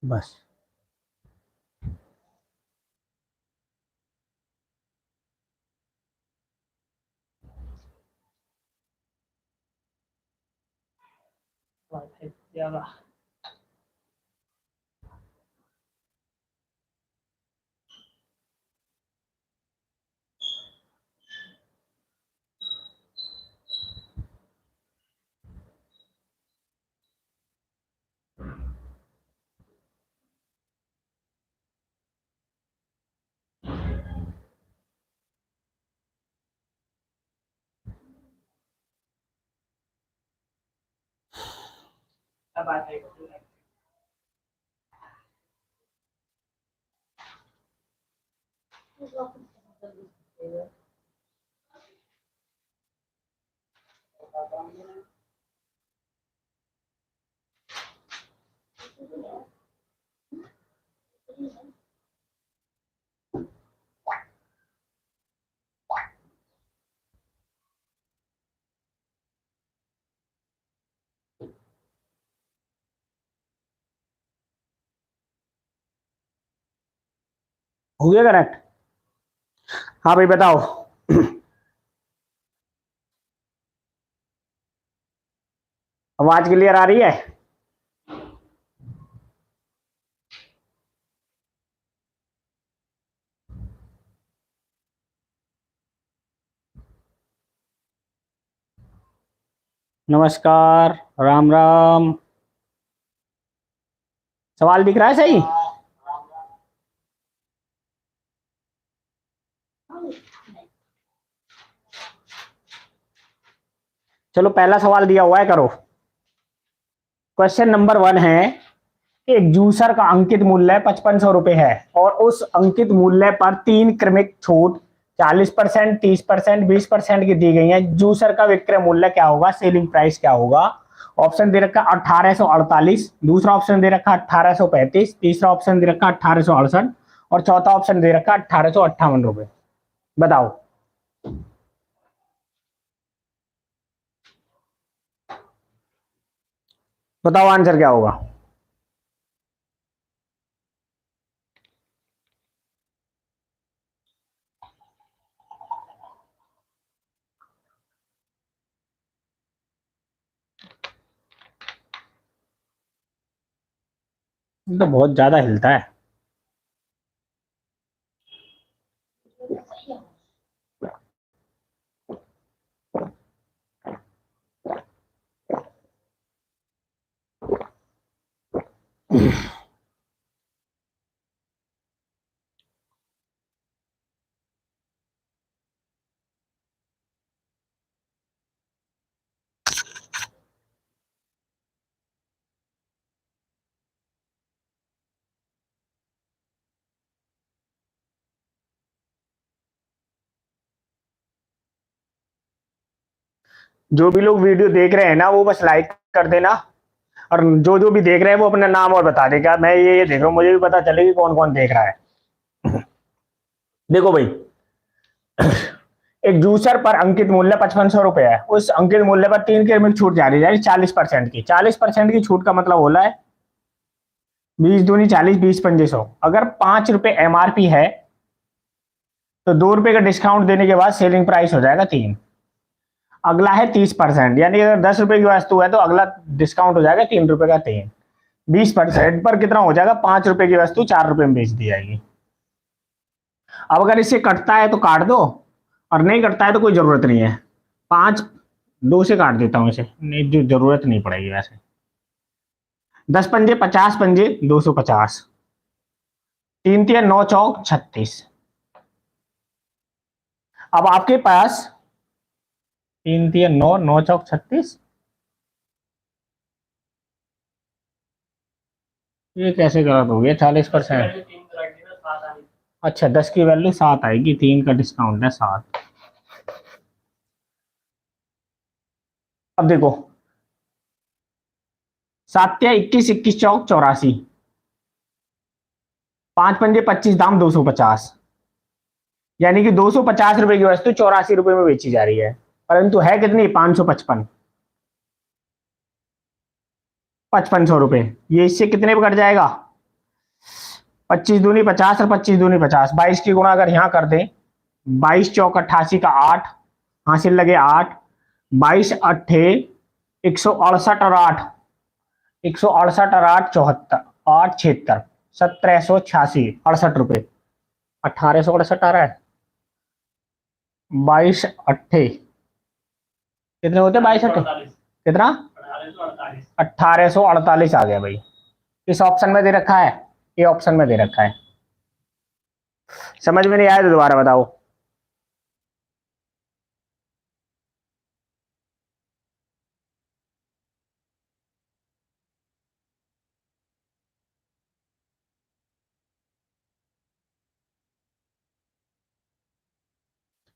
बस। वाईफाई ज्यादा अब वाईफाई हो गया करेक्ट? हाँ भाई बताओ। आवाज क्लियर आ रही है? नमस्कार। राम राम। सवाल दिख रहा है सही? चलो पहला सवाल दिया हुआ है, करो। क्वेश्चन नंबर 1 है कि एक जूसर का अंकित मूल्य 5500 रुपए है और उस अंकित मूल्य पर 3 क्रमिक छूट 40%, 30%, 20% की दी गई है। जूसर का विक्रय मूल्य क्या होगा, सेलिंग प्राइस क्या होगा? ऑप्शन दे रखा 1848, दूसरा ऑप्शन दे रखा 1835, तीसरा ऑप्शन दे रखा 1868 और चौथा ऑप्शन दे रखा 1858 रुपए। बताओ। बताओ आंसर क्या होगा। ये तो बहुत ज्यादा हिलता है। जो भी लोग वीडियो देख रहे हैं ना, वो बस लाइक कर देना। और जो जो भी देख रहे हैं वो अपना नाम और बता देगा, मैं ये देख रहा हूँ, मुझे भी पता चलेगी कौन कौन देख रहा है। देखो भाई, एक जूसर पर अंकित मूल्य 5500 रुपए है। उस अंकित मूल्य पर 3 की लिमिट छूट जारी है, 40% की। 40% की छूट का मतलब होला है 20 दूनी 40, 20 पंजे 100। अगर 5 रुपए एमआरपी है तो 2 रुपए का डिस्काउंट देने के बाद सेलिंग प्राइस हो जाएगा 3। अगला है 30%, यानी अगर 10 रुपए की वस्तु है तो अगला डिस्काउंट हो जाएगा 3 रुपए का 3। 20% पर कितना हो जाएगा, 5 रुपए की वस्तु 4 रुपए में बेच दी जाएगी। अब अगर इससे कटता है तो काट दो, और नहीं कटता है तो कोई जरूरत नहीं है। 5, 2 से काट देता हूं इसे, नहीं जो जरूरत नहीं पड़ेगी वैसे। 10 पंजे 50 पंजे 250। 3 तिया 9 चौक 36। अब आपके पास 3 तिया 9, 9 चौक 36। ये कैसे गलत हो गया? 40%। अच्छा, 10 की वैल्यू 7 आएगी, 3 का डिस्काउंट है 7। अब देखो, 7 तिया 21, 21 चौक 84। 5 पंजे 25, दाम 250। यानी कि 250 रुपए की वस्तु 84 रुपए में बेची जा रही है, परंतु है कितनी, 555। 5500 रुपए, ये इससे कितने पे कट जाएगा? 25 दूनी 50 और 25 दूनी 50, 22 की गुणा अगर यहाँ कर दें, 22 चौक 88 का 8 हासिल लगे 8, 22 अट्ठे 168 और 8, 168 और 8 74, 8 76, 1786 ₹68, 1868 आ रहा है। 22 अट्ठे कितने होते? 22 अट्ठे कितना? 1848 आ गया भाई। इस ऑप्शन में दे रखा है, ये ऑप्शन में दे रखा है। समझ में नहीं आया तो दोबारा बताओ।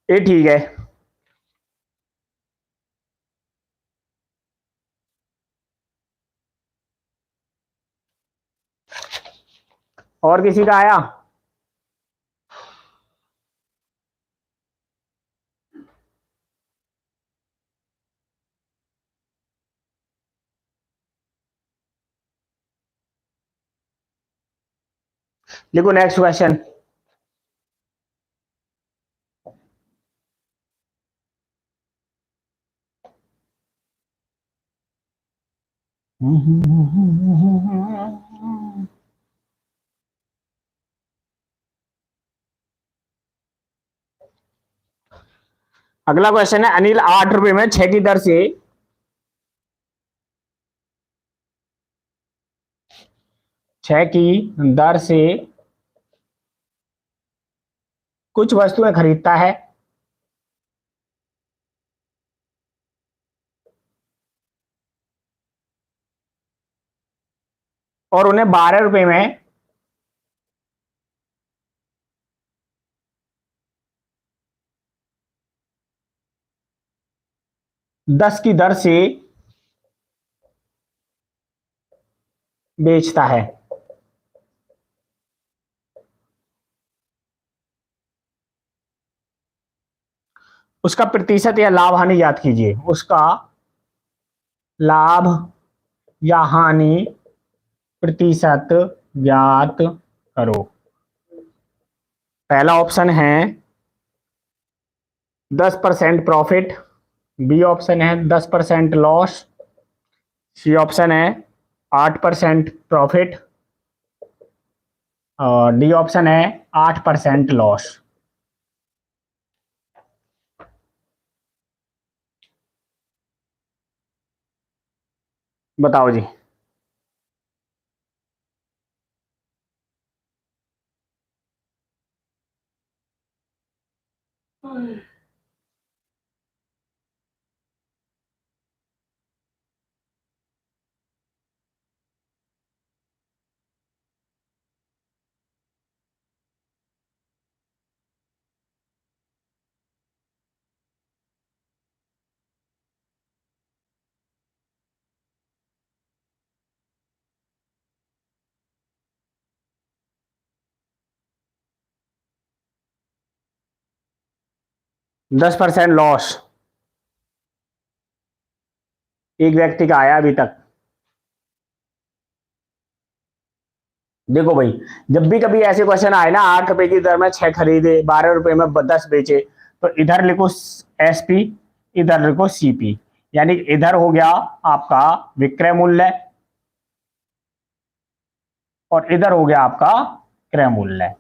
ये ठीक है। और किसी का आया? लिखो नेक्स्ट क्वेश्चन। अगला क्वेश्चन है, अनिल 8 रुपए में 6 की दर से 6 की दर से कुछ वस्तुएं खरीदता है और उन्हें 12 रुपए में 10 की दर से बेचता है। उसका प्रतिशत या लाभ हानि याद कीजिए। उसका लाभ या हानि प्रतिशत ज्ञात करो। पहला ऑप्शन है 10% प्रॉफिट, बी ऑप्शन है 10% लॉस, सी ऑप्शन है 8% प्रॉफिट और डी ऑप्शन है 8% लॉस। बताओ जी। हम्म। 10% लॉस एक व्यक्ति का आया अभी तक। देखो भाई, जब भी कभी ऐसे क्वेश्चन आए ना, 8 रुपए की दर में 6 खरीदे, 12 रुपए में 10 बेचे, तो इधर लिखो एसपी, इधर लिखो सीपी। यानी इधर हो गया आपका विक्रय मूल्य और इधर हो गया आपका क्रय मूल्य।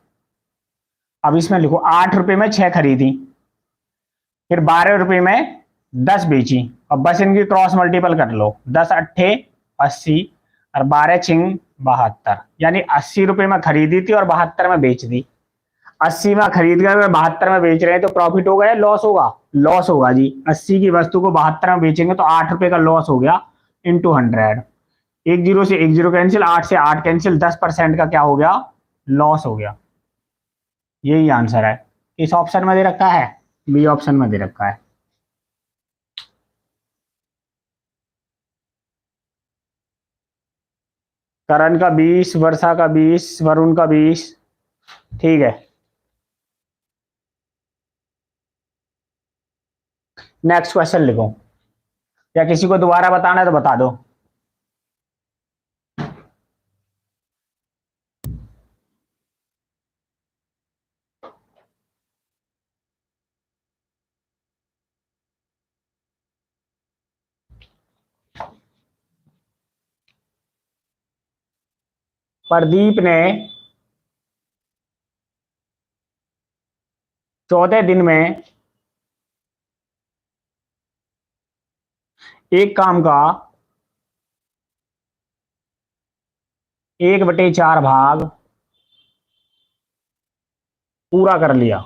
अब इसमें लिखो 8 रुपए में 6 खरीदी, फिर 12 रुपए में 10 बेची, और बस इनकी क्रॉस मल्टीपल कर लो। 10 अट्ठे 80 और 12 छिंग 72, यानी 80 रुपए में खरीदी थी और 72 में बेच दी। 80 में खरीद कर 72 में बेच रहे हैं, तो प्रॉफिट होगा या लॉस होगा? लॉस होगा जी। 80 की वस्तु को 72 में बेचेंगे तो 8 रुपए का लॉस हो गया इंटू 100। एक जीरो से एक जीरो कैंसिल, 8 से 8 कैंसिल, 10% का क्या हो गया? लॉस हो गया। यही आंसर है। इस ऑप्शन में दे रखा है, बी ऑप्शन में दे रखा है। करण का 20, वर्षा का 20, वरुण का 20। ठीक है, नेक्स्ट क्वेश्चन लिखो, या किसी को दोबारा बताना है तो बता दो। प्रदीप ने 14 दिन में एक काम का 1/4 भाग पूरा कर लिया।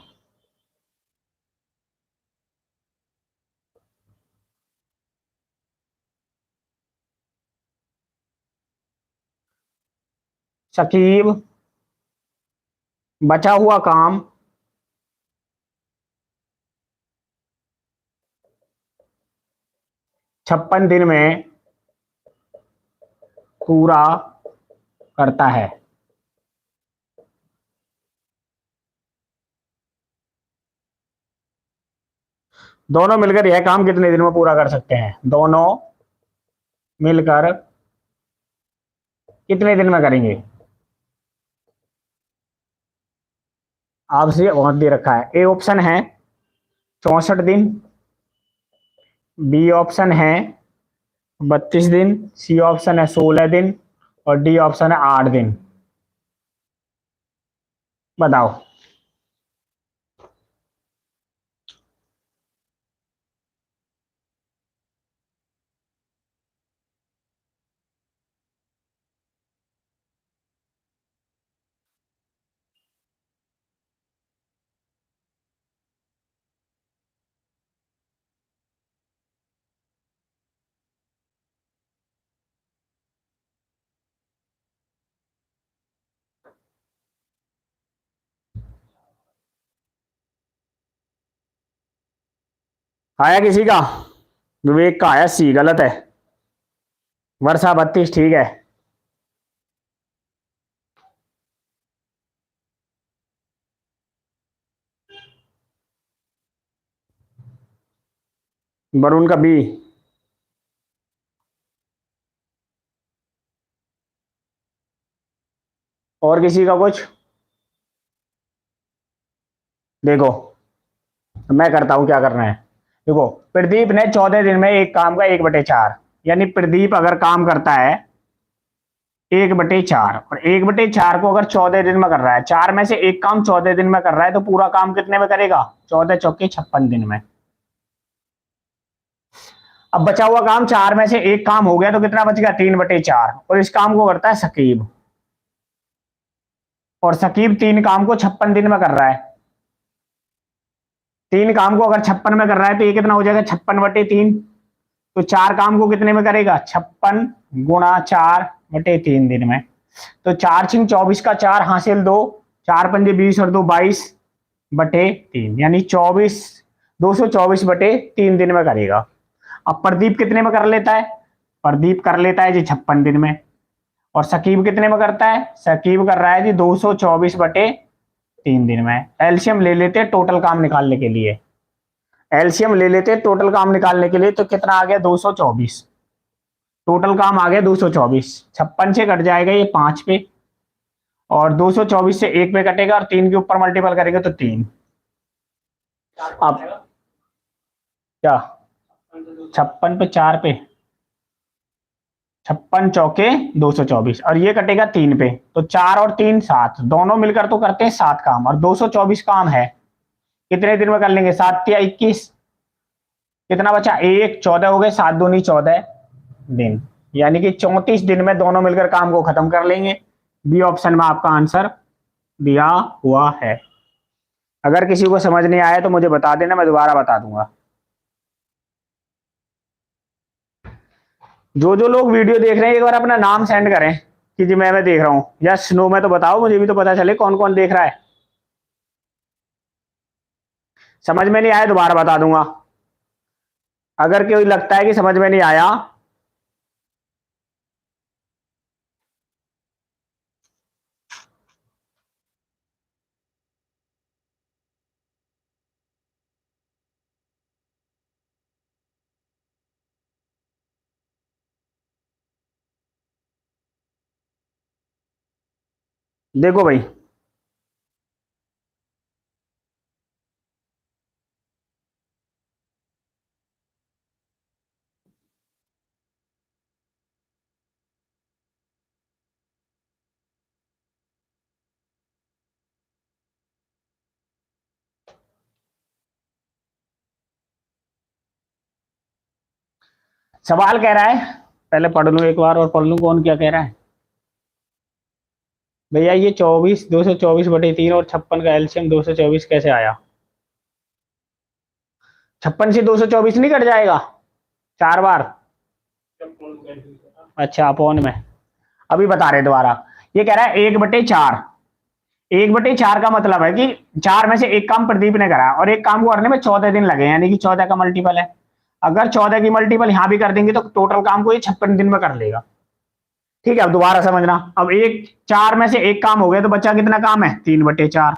शकीब बचा हुआ काम 56 दिन में पूरा करता है। दोनों मिलकर यह काम कितने दिन में पूरा कर सकते हैं? दोनों मिलकर कितने दिन में करेंगे? आपसे बहुत दे रखा है। ए ऑप्शन है 64 दिन, बी ऑप्शन है 32 दिन, सी ऑप्शन है 16 दिन और डी ऑप्शन है 8 दिन। बताओ। आया किसी का? विवेक का आया सी, गलत है। वर्षा 32 ठीक है। वरुण का बी। और किसी का कुछ? देखो मैं करता हूं क्या करना है। देखो प्रदीप ने 14 दिन में एक काम का 1/4, यानी प्रदीप अगर काम करता है 1/4 और 1/4 को अगर 14 दिन में कर रहा है, 4 में से एक काम 14 दिन में कर रहा है, तो पूरा काम कितने में करेगा? 14 चौके 56 दिन में। अब बचा हुआ काम 4 में से एक काम हो गया तो कितना बच गया? 3/4। और इस काम को करता है शकीब, और शकीब 3 काम को 56 दिन में कर रहा है। 3 काम को अगर 56 में कर रहा है तो ये कितना हो जाएगा? 56/3। तो 4 काम को कितने में करेगा? 56 × 4/3 दिन में। तो 4×4 = 24 का 4 हासिल 2, 4×5 = 20 और 2 = 22/3, यानी 224/3 दिन में करेगा। अब प्रदीप कितने में कर लेता है? प्रदीप कर लेता है जी 56 दिन में। और शकीब कितने में करता है? शकीब कर रहा है जी 224/3 दिन में। एलसीएम ले लेते हैं टोटल काम निकालने के लिए। एलसीएम ले लेते हैं टोटल काम निकालने के लिए, तो कितना आ गया? 224। टोटल काम आ गया 224। 56 से कट जाएगा ये 5 पे, और 224 से 1 पे कटेगा, और 3 के ऊपर मल्टीपल करेंगे तो 3। अब क्या? 56 पे 4 पे 56 × 4 = 224, और ये कटेगा 3 पे, तो 4 और 3 7, दोनों मिलकर तो करते हैं 7 काम, और 224 काम है। कितने दिन में कर लेंगे? 7 या 21, कितना बचा? 1, 14 हो गए, 7 दूनी 14 दिन, यानी कि 34 दिन में दोनों मिलकर काम को खत्म कर लेंगे। बी ऑप्शन में आपका आंसर दिया हुआ है। अगर किसी को समझ नहीं आया तो मुझे बता देना, मैं दोबारा बता दूंगा। जो जो लोग वीडियो देख रहे हैं एक बार अपना नाम सेंड करें कि जी मैं देख रहा हूं, या स्नो में तो बताओ, मुझे भी तो पता चले कौन कौन देख रहा है। समझ में नहीं आया दोबारा बता दूंगा। अगर कोई लगता है कि समझ में नहीं आया, देखो भाई सवाल कह रहा है, पहले पढ़ लूं एक बार और पढ़ लूं कौन क्या कह रहा है। भैया ये 24 224/3 और 56 का एलसीएम 224 कैसे आया? 56 से 224 नहीं कट जाएगा 4 बार? अच्छा अपॉन में, अभी बता रहे दोबारा। ये कह रहा है 1/4। 1/4 का मतलब है कि 4 में से एक काम प्रदीप ने करा और एक काम को करने में 14 दिन लगे, यानी कि 14 का मल्टीपल है। अगर 14 की मल्टीपल यहां भी कर देंगे तो टोटल काम को ये 56 दिन में कर लेगा। ठीक है, अब दोबारा समझना। अब 4 में से एक काम हो गया तो बच्चा कितना काम है? 3/4।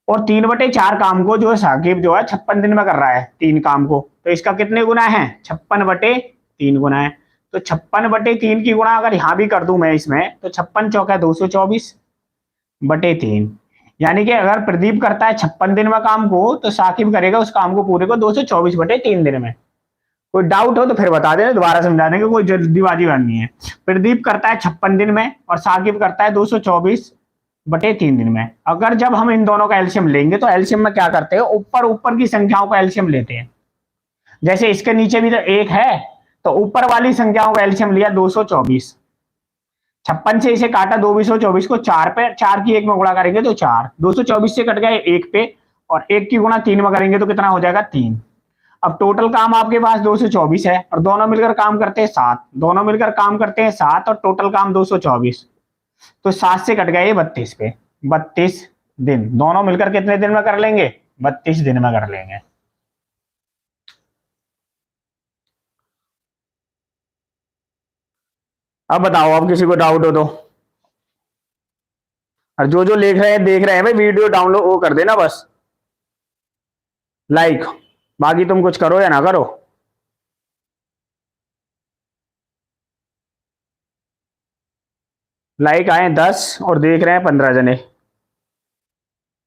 और 3/4 काम को जो है साकिब जो है 56 दिन में कर रहा है 3 काम को, तो इसका कितने गुना है? 56/3 गुना है। तो 56/3 की गुणा अगर यहां भी कर दूं मैं इसमें, तो 56 चौका 224/3, यानी कि अगर प्रदीप करता है 56 दिन में काम को, तो साकिब करेगा उस काम को पूरे को 224/3 दिन में। कोई डाउट हो तो फिर बता देना, दोबारा समझा देंगे, कोई जल्दीबाजी करनी है। प्रदीप करता है 56 दिन में और साकिब करता है 224/3 दिन में। अगर जब हम इन दोनों का एलसीएम लेंगे तो एलसीएम में क्या करते हैं, ऊपर ऊपर की संख्याओं का एलसीएम लेते हैं। जैसे इसके नीचे भी तो 1 है, तो ऊपर वाली संख्याओं का एलसीएम लिया 224। 56 से इसे काटा 224 को 4 पे, 4 की 1 में गुणा करेंगे तो 4, 224 से कट गए 1 पे, और 1 की गुणा 3 में करेंगे तो कितना हो जाएगा? 3। अब टोटल काम आपके पास 224 है और दोनों मिलकर काम करते हैं 7, दोनों मिलकर काम करते हैं 7 और टोटल काम 224, तो 7 से कट गए 32 पे। 32 दिन दोनों मिलकर कितने दिन में कर लेंगे? 32 दिन में कर लेंगे। अब बताओ, अब किसी को डाउट हो तो। और जो जो लिख रहे हैं देख रहे हैं भाई, वीडियो डाउनलोड वो कर देना बस, लाइक। बाकी तुम कुछ करो या ना करो। लाइक आए 10 और देख रहे हैं 15 जने।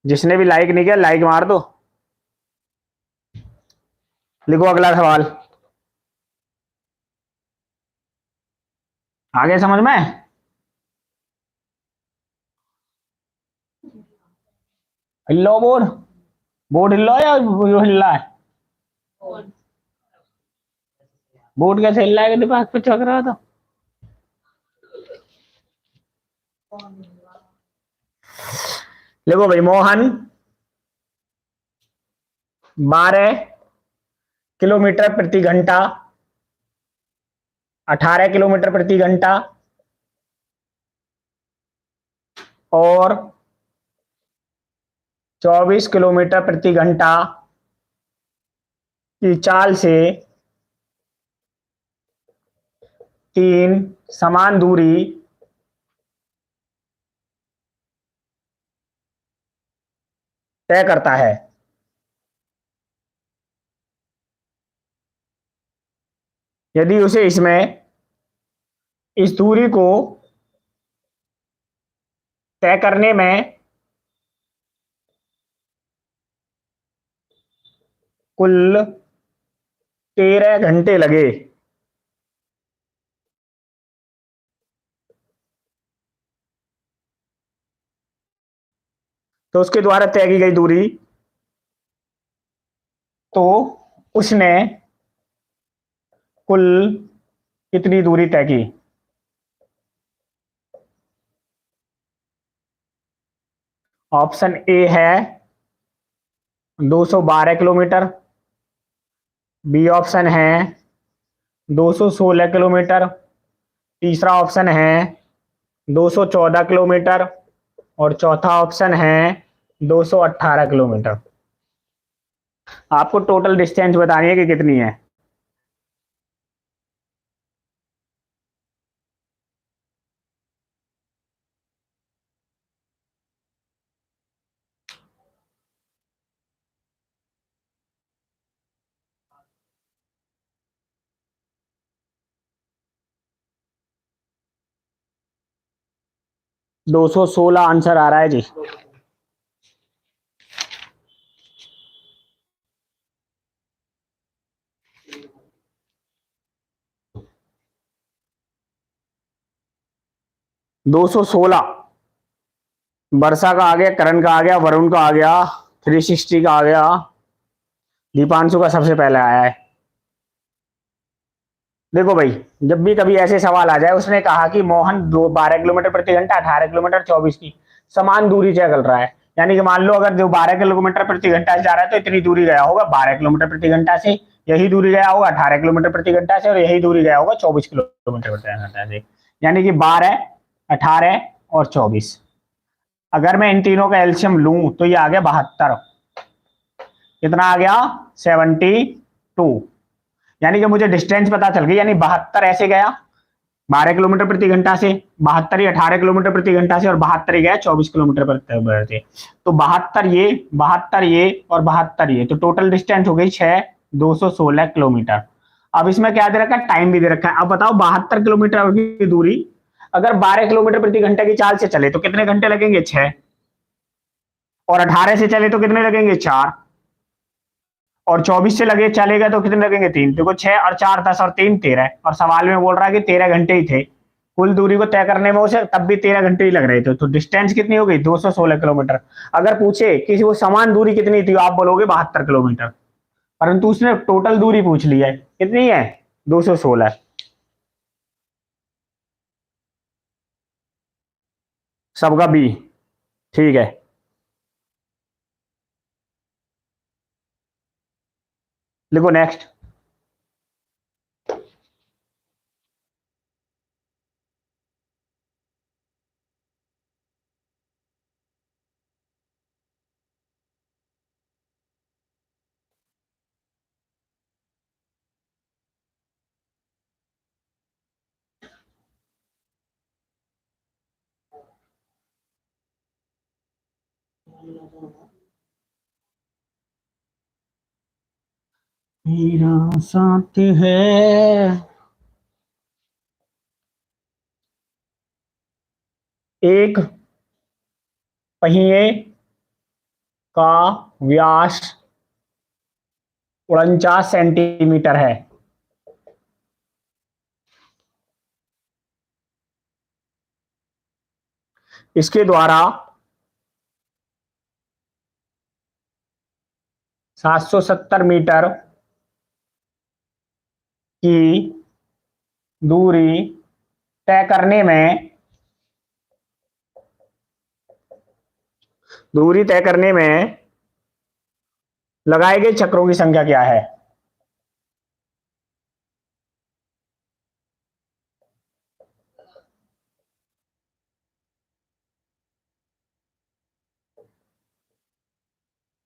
जिसने भी लाइक नहीं किया लाइक मार दो। लिखो अगला सवाल। आगे समझ में? हिल्लो बोर्ड, बोर्ड हिल्लो या जो हिल रहा है? बोर्ड कैसे हिल रहा है कि दिमाग पे चक रहा था? देखो भाई, मोहन 12 किलोमीटर प्रति घंटा, 18 किलोमीटर प्रति घंटा और 24 किलोमीटर प्रति घंटा की चाल से 3 समान दूरी तय करता है। यदि उसे इसमें इस दूरी को तय करने में कुल 13 घंटे लगे, तो उसके द्वारा तय की गई दूरी, तो उसने कुल कितनी दूरी तय की? ऑप्शन ए है 212 किलोमीटर, बी ऑप्शन है 216 किलोमीटर, तीसरा ऑप्शन है 214 किलोमीटर और चौथा ऑप्शन है 218 किलोमीटर। आपको टोटल डिस्टेंस बतानी है कि कितनी है। दो 216 आंसर आ रहा है जी। दो 216 वर्षा का आ गया, करण का आ गया, वरुण का आ गया, 360 का आ गया, दीपांशु का सबसे पहले आया है। देखो भाई, जब भी कभी ऐसे सवाल आ जाए, उसने कहा कि मोहन 12 किलोमीटर प्रति घंटा, 18 किलोमीटर 24 की समान दूरी तय कर रहा है, यानी कि मान लो अगर जो 12 किलोमीटर प्रति घंटा से जा रहा है तो इतनी दूरी गया होगा 12 किलोमीटर प्रति घंटा से, यही दूरी गया होगा 18 किलोमीटर प्रति घंटा से, और यही दूरी गया होगा 24 किलोमीटर प्रति घंटा से, यानी कि 12, 18 और 24। अगर मैं इन तीनों का एल्शियम लूं तो ये आ गया 72। कितना आ गया? 72। यानी कि मुझे डिस्टेंस पता चल गई, यानी 72 ऐसे गया 12 किलोमीटर प्रति घंटा से, 72 ही 18 किलोमीटर प्रति घंटा से, और 72 ही गया 24 किलोमीटर प्रति से। तो 72 ये और 72 ये, तो टोटल डिस्टेंस हो गई 216 किलोमीटर। अब इसमें क्या दे रखा है? टाइम भी दे रखा है। अब बताओ 72 किलोमीटर की दूरी अगर 12 किलोमीटर प्रति घंटे की चाल से चले तो कितने घंटे लगेंगे? 6। और 18 से चले तो कितने लगेंगे? 4। और 24 से लगे चलेगा तो कितने लगेंगे? 3। देखो 6 और 4 10 और 3 13, और सवाल में बोल रहा है कि 13 घंटे ही थे कुल दूरी को तय करने में उसे, तब भी 13 घंटे ही लग रहे थे। तो डिस्टेंस कितनी हो गई? 216 किलोमीटर। अगर पूछे कि वो समान दूरी कितनी थी, आप बोलोगे 72 किलोमीटर, परंतु उसने टोटल दूरी पूछ ली है, कितनी है? 216। सबका बी। ठीक है, लिखो नेक्स्ट। मेरा साथ है। एक पहिए का व्यास 49 सेंटीमीटर है। इसके द्वारा 770 मीटर की दूरी तय करने में लगाए गए चक्रों की संख्या क्या है?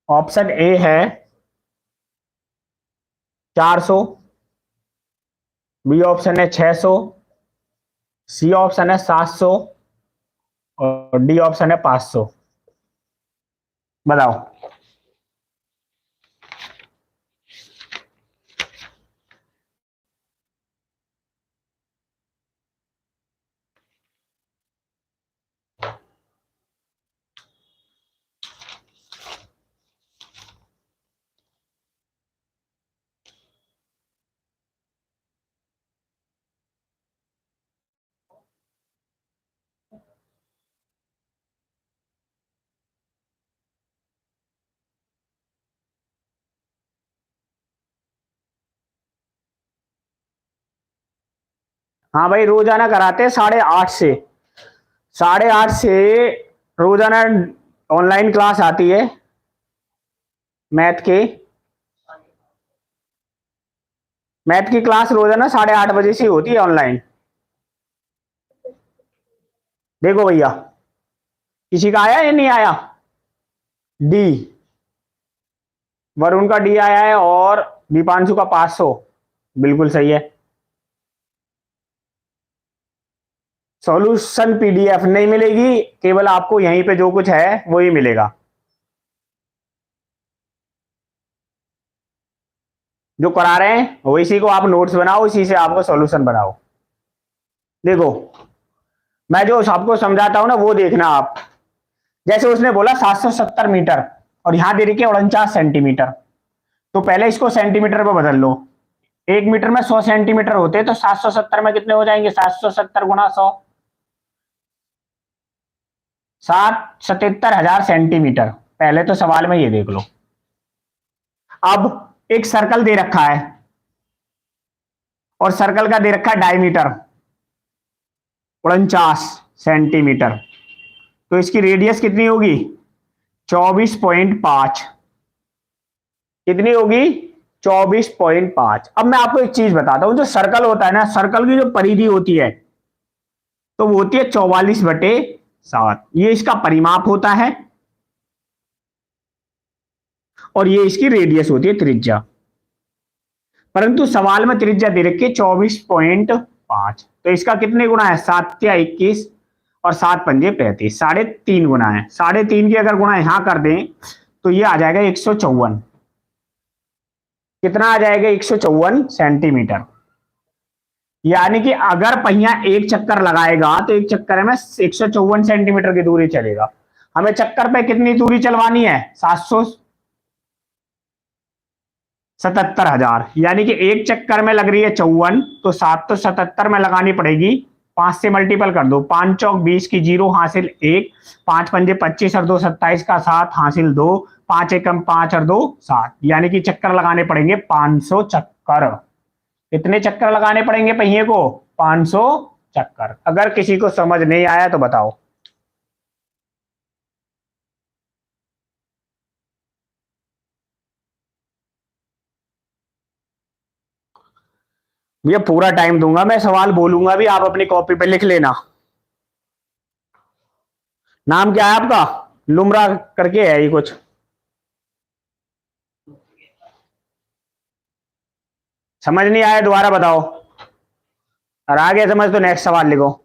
ऑप्शन ए है 400, बी ऑप्शन है 600, सी ऑप्शन है 700 और डी ऑप्शन है 500। बताओ। हाँ भाई, रोजाना कराते हैं 8:30 से। 8:30 से रोजाना ऑनलाइन क्लास आती है मैथ के। मैथ की क्लास रोजाना 8:30 बजे से होती है ऑनलाइन। देखो भैया, किसी का आया या नहीं आया? डी। वरुण का डी आया है और दीपांशु का 500। बिल्कुल सही है। सॉल्यूशन पीडीएफ नहीं मिलेगी, केवल आपको यहीं पे जो कुछ है वही मिलेगा। जो करा रहे हैं वो इसी को आप नोट्स बनाओ, इसी से आपको सॉल्यूशन बनाओ। देखो, मैं जो आपको समझाता हूं ना वो देखना आप। जैसे उसने बोला 770 मीटर और यहां दे रखी है 49 सेंटीमीटर, तो पहले इसको सेंटीमीटर पे बदल लो। 1 मीटर में 100 सेंटीमीटर होते हैं, तो 770 में कितने हो जाएंगे? 770 गुना 100, 77,000 सेंटीमीटर। पहले तो सवाल में ये देख लो। अब एक सर्कल दे रखा है, और सर्कल का दे रखा है डायमीटर 49 सेंटीमीटर। तो इसकी रेडियस कितनी होगी? 24.5। कितनी होगी? 24.5। अब मैं आपको एक चीज बताता हूं, जो सर्कल होता है ना, सर्कल की जो परिधि होती है तो वो होती है 44/7। ये इसका परिमाप होता है और ये इसकी रेडियस होती है, त्रिज्या। परंतु सवाल में त्रिज्या दे रखी है 24.5, तो इसका कितने गुना है? 7×21 और 7×5 = 35, 3.5 गुना है। 3.5 की अगर गुना यहां कर दें तो ये आ जाएगा 154। कितना आ जाएगा? 154 सेंटीमीटर। यानी कि अगर पहिया एक चक्कर लगाएगा तो एक चक्कर में 154 सेंटीमीटर की दूरी चलेगा। हमें चक्कर पे कितनी दूरी चलवानी है? 777,000। यानी कि एक चक्कर में लग रही है 54, तो 7 तो 77 में लगानी पड़ेगी। 5 से मल्टीपल कर दो, 5 चौक 20 की 0 हासिल 1, 5 पंजे 25 और 2 27 का 7 हासिल 2, 5 एकम 5 और 2 7। यानी कि चक्कर लगाने पड़ेंगे 500 चक्कर। कितने चक्कर लगाने पड़ेंगे पहिए को? 500 चक्कर। अगर किसी को समझ नहीं आया तो बताओ। भैया पूरा टाइम दूंगा, मैं सवाल बोलूंगा भी, आप अपनी कॉपी पे लिख लेना। नाम क्या है आपका? लुमरा करके है ये कुछ। समझ नहीं आया दोबारा बताओ, और आगे समझ तो नेक्स्ट सवाल लिखो।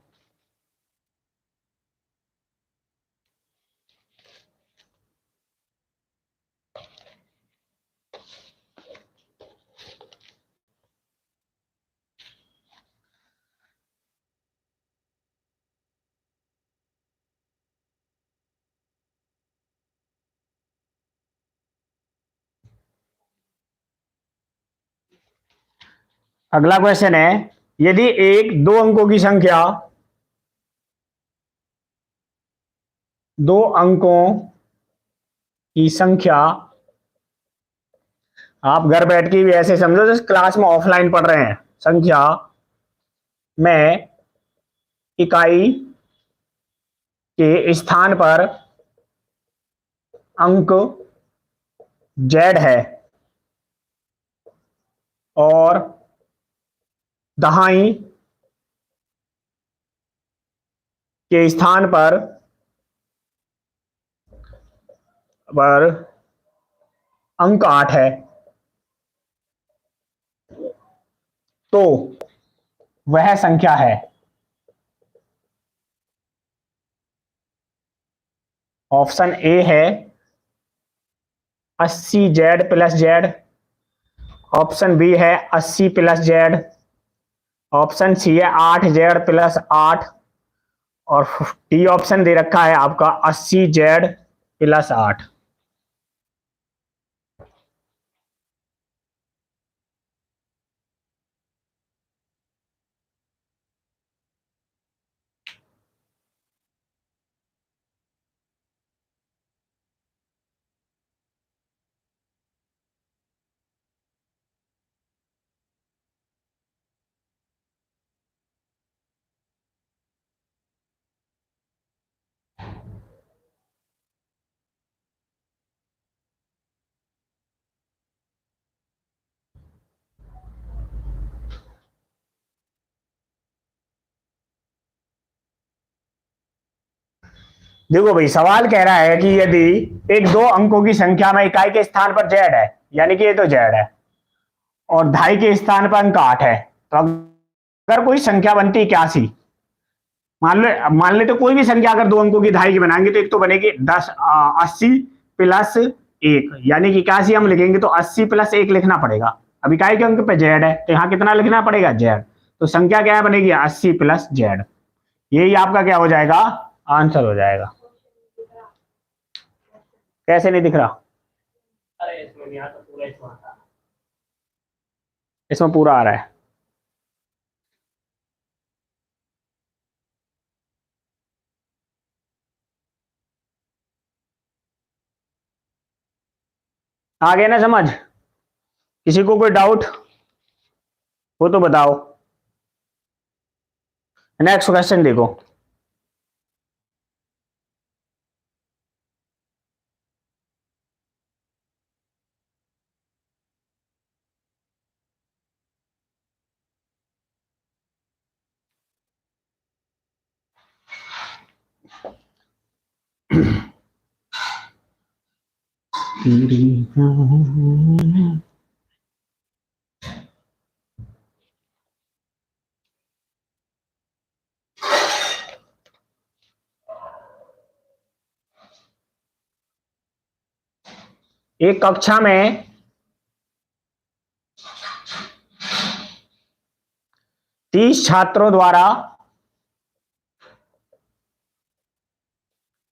अगला क्वेश्चन है, यदि एक दो अंकों की संख्या, दो अंकों की संख्या, आप घर बैठ के भी ऐसे समझो जैसे क्लास में ऑफलाइन पढ़ रहे हैं, संख्या में इकाई के स्थान पर अंक जेड है और दहाई के स्थान पर अंक 8 है, तो वह संख्या है। ऑप्शन ए है 80Z+Z, ऑप्शन बी है 80+Z, ऑप्शन सी है 8Z+8, और डी ऑप्शन दे रखा है आपका 80Z+8। देखो भाई, सवाल कह रहा है कि यदि एक दो अंकों की संख्या में इकाई के स्थान पर जेड है, यानी कि ये तो जेड है, और ढाई के स्थान पर अंक 8 है, तो अगर कोई संख्या बनती 81, मान ले तो कोई भी संख्या अगर दो अंकों की ढाई की बनाएंगे तो एक तो बनेगी 80+1, यानी कि 81 हम लिखेंगे तो 80+1 लिखना पड़ेगा। अब इकाई के अंक पे जेड है तो यहाँ कितना लिखना पड़ेगा? जेड। तो संख्या क्या बनेगी? 80+Z। यही आपका क्या हो जाएगा? आंसर हो जाएगा। कैसे नहीं दिख रहा? अरे इसमें नहीं आता, पूरा इसमें आता। इसमें पूरा आ रहा है। आ गया ना समझ? किसी को कोई डाउट? वो तो बताओ। नेक्स्ट क्वेश्चन देखो। एक कक्षा में 30 छात्रों द्वारा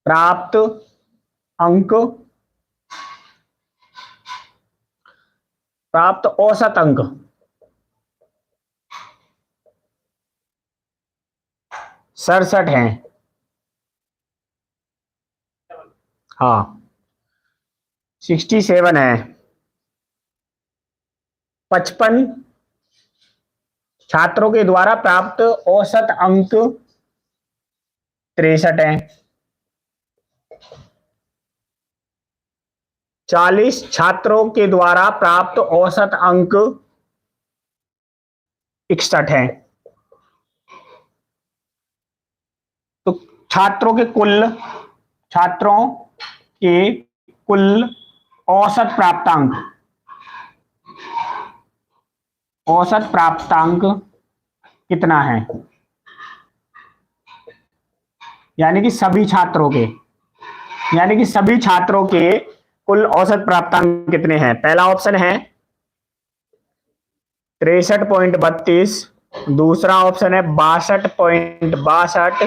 प्राप्त अंक, प्राप्त औसत अंक 67 हैं। हाँ 67 है। 55 छात्रों के द्वारा प्राप्त औसत अंक 63 है। 40 छात्रों के द्वारा प्राप्त औसत अंक 61 है। तो छात्रों के कुल औसत प्राप्तांक कितना है? यानी कि सभी छात्रों के कुल औसत प्राप्तांक कितने हैं? पहला ऑप्शन है 63.32, दूसरा ऑप्शन है 62.62,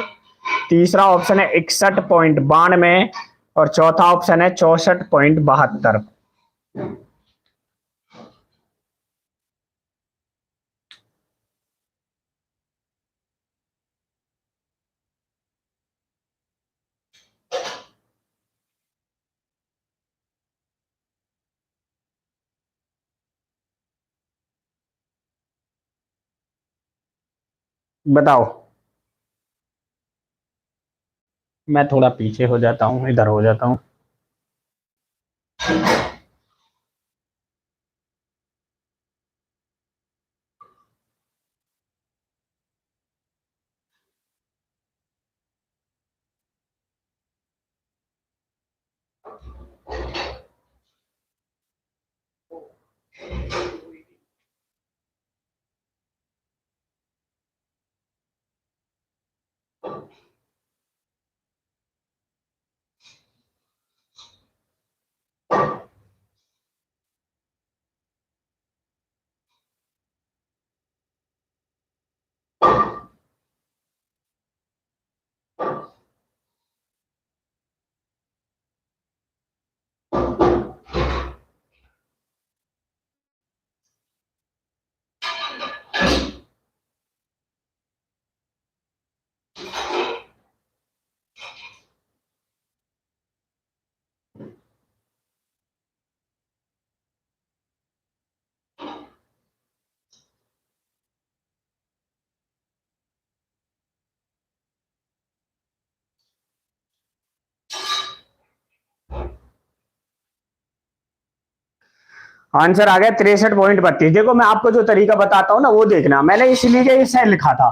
तीसरा ऑप्शन है 61.92 और चौथा ऑप्शन है 64.72। बताओ। मैं थोड़ा पीछे हो जाता हूं, इधर हो जाता हूं। आंसर आ गया 63.32। देखो मैं आपको जो तरीका बताता हूं ना वो देखना, मैंने इसलिए इसे लिखा था।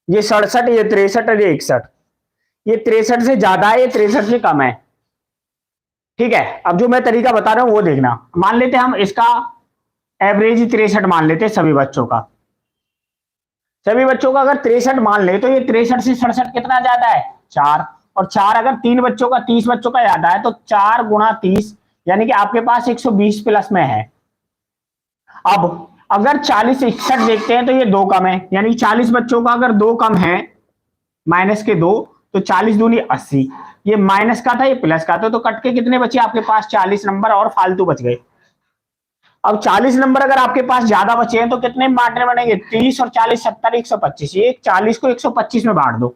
ये 67, ये 63 और ये 61। ये 63 से ज्यादा है, ये 63 से कम है। ठीक है, अब जो मैं तरीका बता रहा हूं वो देखना। मान लेते हैं हम इसका एवरेज 63 मान लेते हैं सभी बच्चों का। अगर 63 मान ले तो ये 63 से 67 कितना ज्यादा है? 4। और 4 अगर 3 बच्चों का 30 बच्चों का ज्यादा है तो 4 गुणा 30 यानी कि आपके पास 120 प्लस में है। अब अगर 40 से 61 देखते हैं तो ये 2 कम है, यानी 40 बच्चों का अगर 2 कम है माइनस के 2 तो 40 दूनी 80। ये माइनस का था, ये प्लस का था, तो कट के कितने बचे आपके पास? 40 नंबर और फालतू बच गए। अब 40 नंबर अगर आपके पास ज्यादा बचे हैं तो कितने बांटने बनेंगे? 30 और 40 70 125। ये 40 को 125 में बांट दो,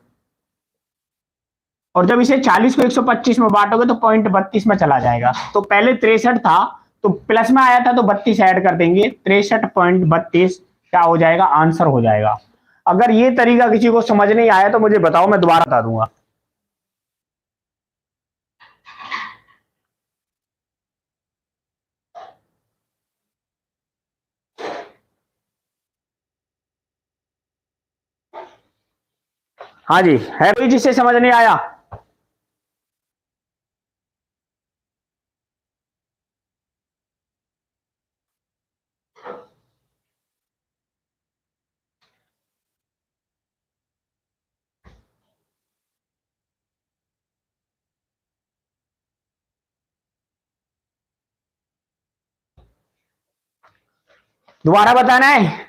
और जब इसे 40 को 125 में बांटोगे तो 0.32 में चला जाएगा। तो पहले 63 था तो प्लस में आया था तो 32 ऐड कर देंगे, 63.32 क्या हो जाएगा, आंसर हो जाएगा। अगर ये तरीका किसी को समझ नहीं आया तो मुझे बताओ, मैं दोबारा बता दूंगा। हाँ जी, है कोई जिससे समझ नहीं आया? दोबारा बताना है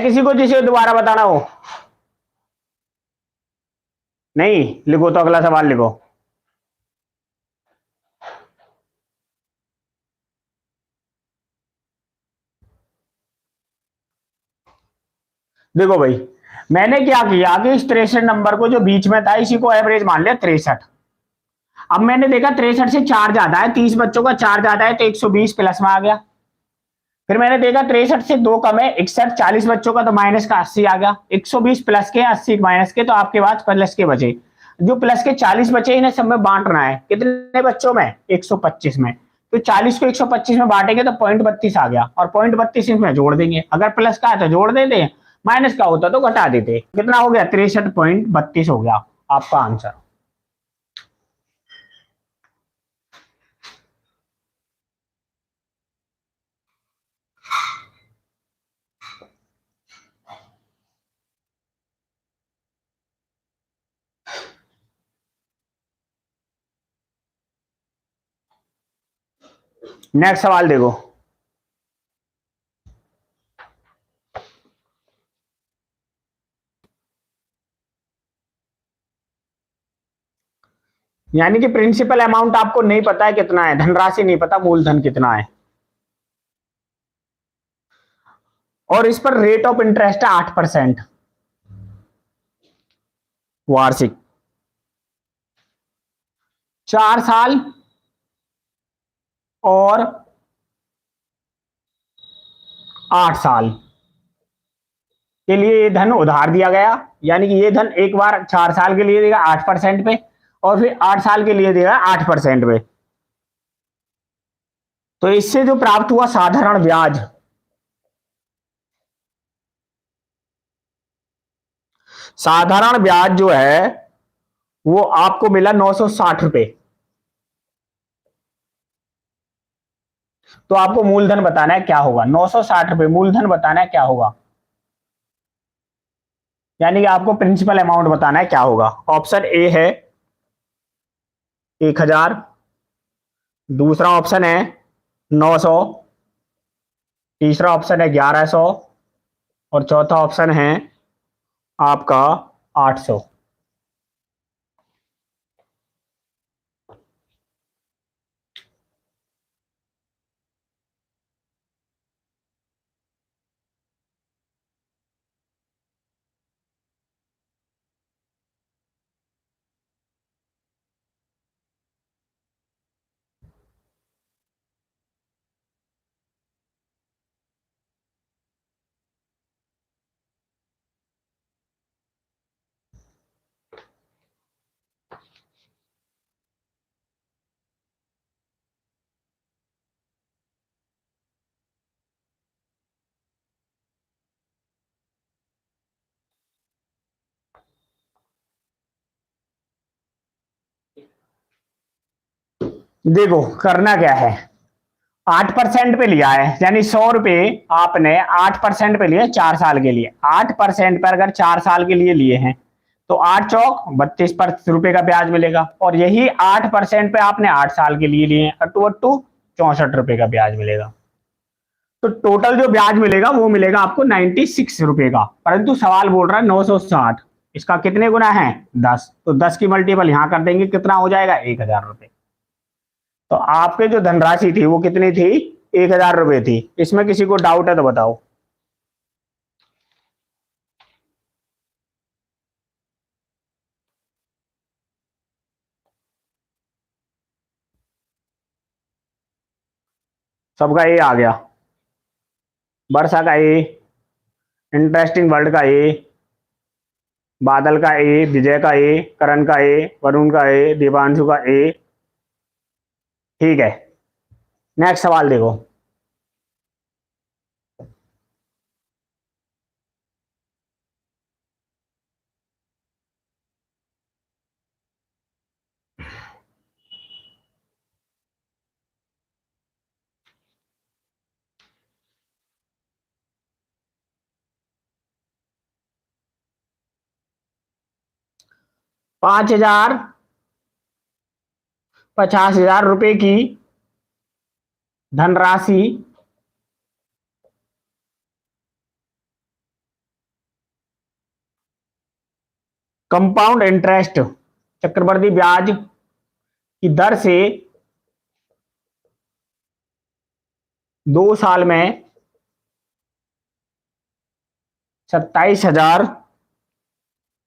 किसी को जिसे दोबारा बताना हो? नहीं लिखो तो अगला सवाल लिखो। देखो भाई, मैंने क्या किया कि इस 63 नंबर को जो बीच में था इसी को एवरेज मान लिया 63। अब मैंने देखा 63 से 4 ज्यादा है, 30 बच्चों का 4 ज्यादा है तो 120 प्लस में आ गया। फिर मैंने देखा 63 से 2 कम है, 61, 40 बच्चों का तो माइनस का 80 आ गया। 120 प्लस के 80 माइनस के, तो आपके पास प्लस के बचे। जो प्लस के 40 बचे इन्हें सब में बांटना है, कितने बच्चों में, 125 में। तो 40 को 125 में बांटेंगे तो 0.32 आ गया, और 0.32 इसमें जोड़ देंगे। अगर प्लस का है तो जोड़ देते, माइनस का होता तो घटा देते। कितना हो गया, 63.32 हो गया आपका आंसर। नेक्स्ट सवाल देखो। यानी कि प्रिंसिपल अमाउंट आपको नहीं पता है कितना है, धनराशि नहीं पता, मूलधन कितना है, और इस पर रेट ऑफ इंटरेस्ट है 8% वार्षिक। 4 साल और 8 साल के लिए ये धन उधार दिया गया। यानी कि ये धन एक बार 4 साल के लिए देगा 8% पे, और फिर 8 साल के लिए देगा 8% पे। तो इससे जो प्राप्त हुआ साधारण ब्याज, साधारण ब्याज जो है वो आपको मिला 960 रुपए। तो आपको मूलधन बताना है क्या होगा, 960 रुपए मूलधन बताना है क्या होगा। यानी कि आपको प्रिंसिपल अमाउंट बताना है क्या होगा। ऑप्शन ए है 1000, दूसरा ऑप्शन है 900, तीसरा ऑप्शन है 1100, और चौथा ऑप्शन है आपका 800। देखो करना क्या है, 8% पे लिया है, यानी 100 रुपए आपने 8% पे लिए 4 साल के लिए। 8% पर अगर 4 साल के लिए लिए हैं तो 8 चौक 32 रुपए का ब्याज मिलेगा, और यही 8% पे आपने 8 साल के लिए लिए हैं, अट्टू अट्टू 64 रुपए का ब्याज मिलेगा। तो टोटल जो ब्याज मिलेगा वो मिलेगा आपको 96 रुपए का, परंतु सवाल बोल रहा है 960। इसका कितने गुना है, 10। तो 10 की मल्टीपल यहां कर देंगे, कितना हो जाएगा, 1000 रुपए। तो आपके जो धनराशि थी वो कितनी थी, 1000 रुपए थी। इसमें किसी को डाउट है तो बताओ। सबका ये आ गया। वर्षा का ए, इंटरेस्टिंग वर्ल्ड का ए, बादल का ए, विजय का ए, करण का ए, वरुण का ए, देवांशु का ए। ठीक है, नेक्स्ट सवाल देखो। ₹5,000, ₹50,000 की धनराशि कंपाउंड इंटरेस्ट, चक्रवृद्धि ब्याज की दर से 2 साल में 27,000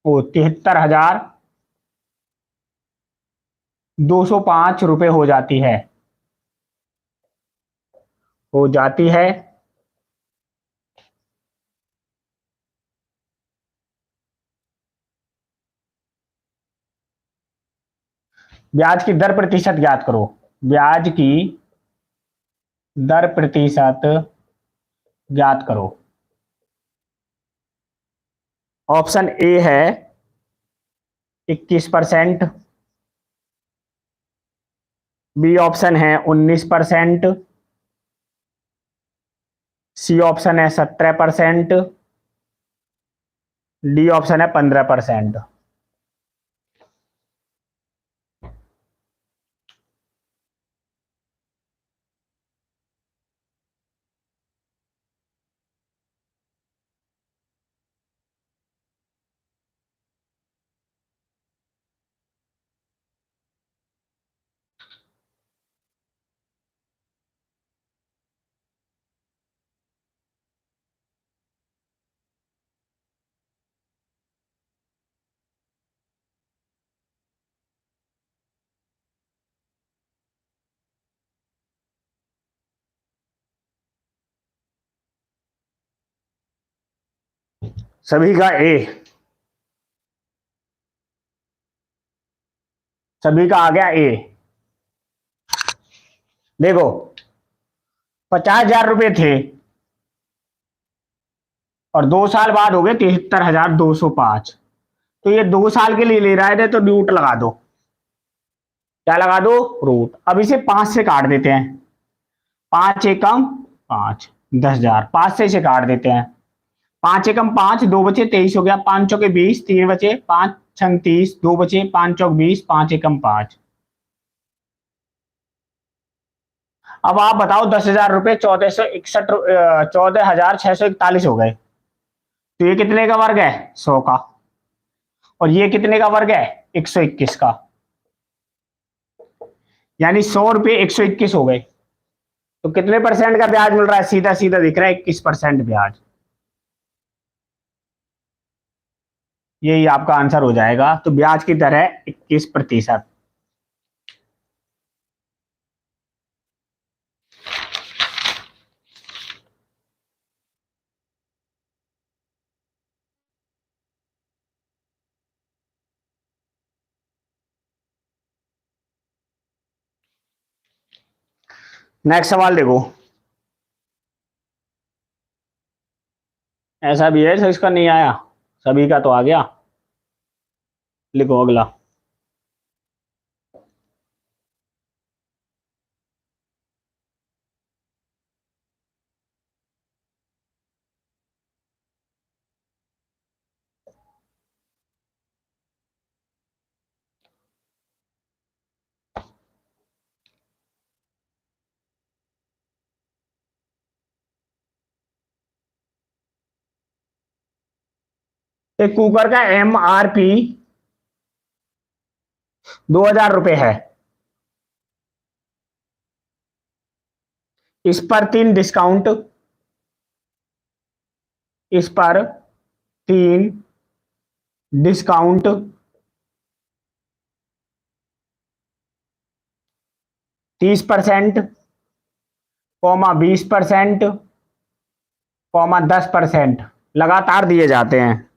₹73,205 हो जाती है, हो जाती है। ब्याज की दर प्रतिशत ज्ञात करो। ब्याज की दर प्रतिशत ज्ञात करो। ऑप्शन ए है 21%, बी ऑप्शन है 19%, सी ऑप्शन है 17%, डी ऑप्शन है 15%। सभी का ए, सभी का आ गया ए। देखो, ₹50,000 थे और 2 साल बाद हो गए 73,205। तो ये 2 साल के लिए ले रहा है तो रूट लगा दो। क्या लगा दो? रूट। अब इसे 5 से काट देते हैं। 5 एकम 5, 10,000। 5 से इसे काट देते हैं। 5 एकम 5, 2 बचे 23 हो गया। 5 चौके 20, 3 बचे। 5 छंग 30, 2 बचे। 5 चौक 20, 5 एकम 5। अब आप बताओ, ₹10,000 ₹14,641 हो गए। तो ये कितने का वर्ग है? 100 का। और ये कितने का वर्ग है? 121 का। यानी ₹100 121 हो गए। तो कितने परसेंट का ब्याज मिल रहा है? सीधा सीधा दिख रहा है 21% ब्याज। यही आपका आंसर हो जाएगा। तो ब्याज की दर है 21%। नेक्स्ट सवाल देखो। ऐसा भी है तो इसका नहीं आया, सभी का तो आ गया। लिखो अगला। एक कुकर का MRP ₹2,000 है। इस पर 3 डिस्काउंट, इस पर 3 डिस्काउंट 30%, 20%, 10% लगातार दिए जाते हैं,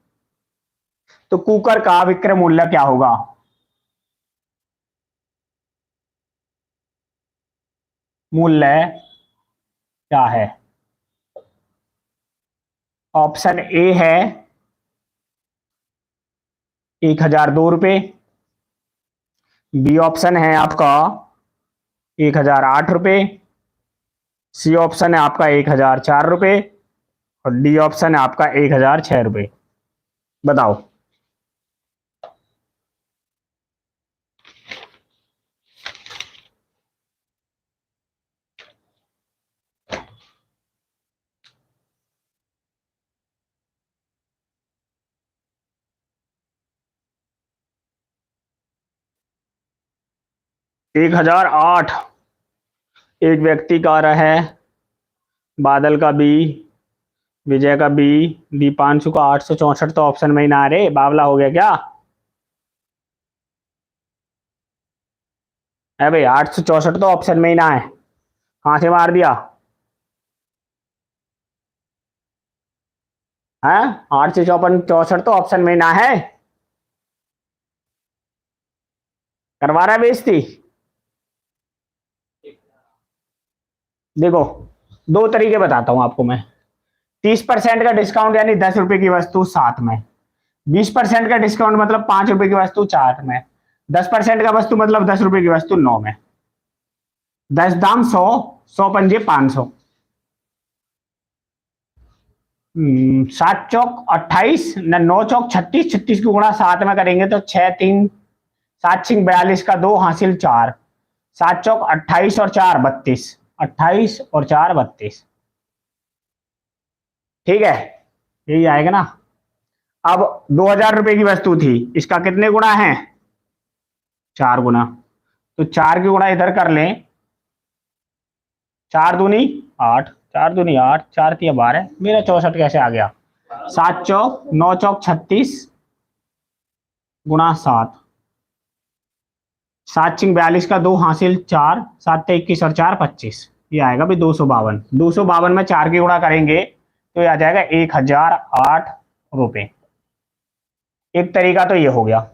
तो कुकर का विक्रय मूल्य क्या होगा? मूल्य क्या है? ऑप्शन ए है 1002 रुपये। बी ऑप्शन है आपका 1008 रुपये। सी ऑप्शन है आपका 1004 रुपये। और डी ऑप्शन है आपका 1006 रुपये। बताओ। 1008। एक व्यक्ति का रहा है, बादल का बी, विजय का बी, दीपांशु का 864। तो ऑप्शन में ही ना आ रहे, बावला हो गया क्या है भाई? 864 तो ऑप्शन में ही ना है, कहां से मार दिया है? 854 तो ऑप्शन में ही ना है। करवा रहा है बेइज्जती। देखो, दो तरीके बताता हूं आपको मैं। 30% का डिस्काउंट यानी 10 रुपए की वस्तु 7 में। 20% का डिस्काउंट मतलब 5 रुपए की वस्तु 4 में। 10% का वस्तु मतलब 10 रुपए की वस्तु 9 में। 10 दाम 100, 100 पंजे 500। 7 चौक 28 न, 9 चौक 36, 36 को गुणा 7 में करेंगे तो 6 3, 7 6 42 का 2 हासिल 4। 7 चौक 28 और 4 32। 28 और 4 32। ठीक है, यही आएगा ना। अब 2000 रुपए की वस्तु थी, इसका कितने गुणा है? 4 गुना। तो 4 की गुणा इधर कर लें। 4 दूनी 8, 4 दूनी 8, 4 तिया 12। मेरा 64 कैसे आ गया? 7 चौक 9 चौक 36 गुणा 7। 7 6 42 का 2 हासिल 4। 7 21 और 4 25। ये आएगा भाई 252। 252 में 4 की गुणा करेंगे तो ये आ जाएगा 1008 रुपये। एक तरीका तो ये हो गया।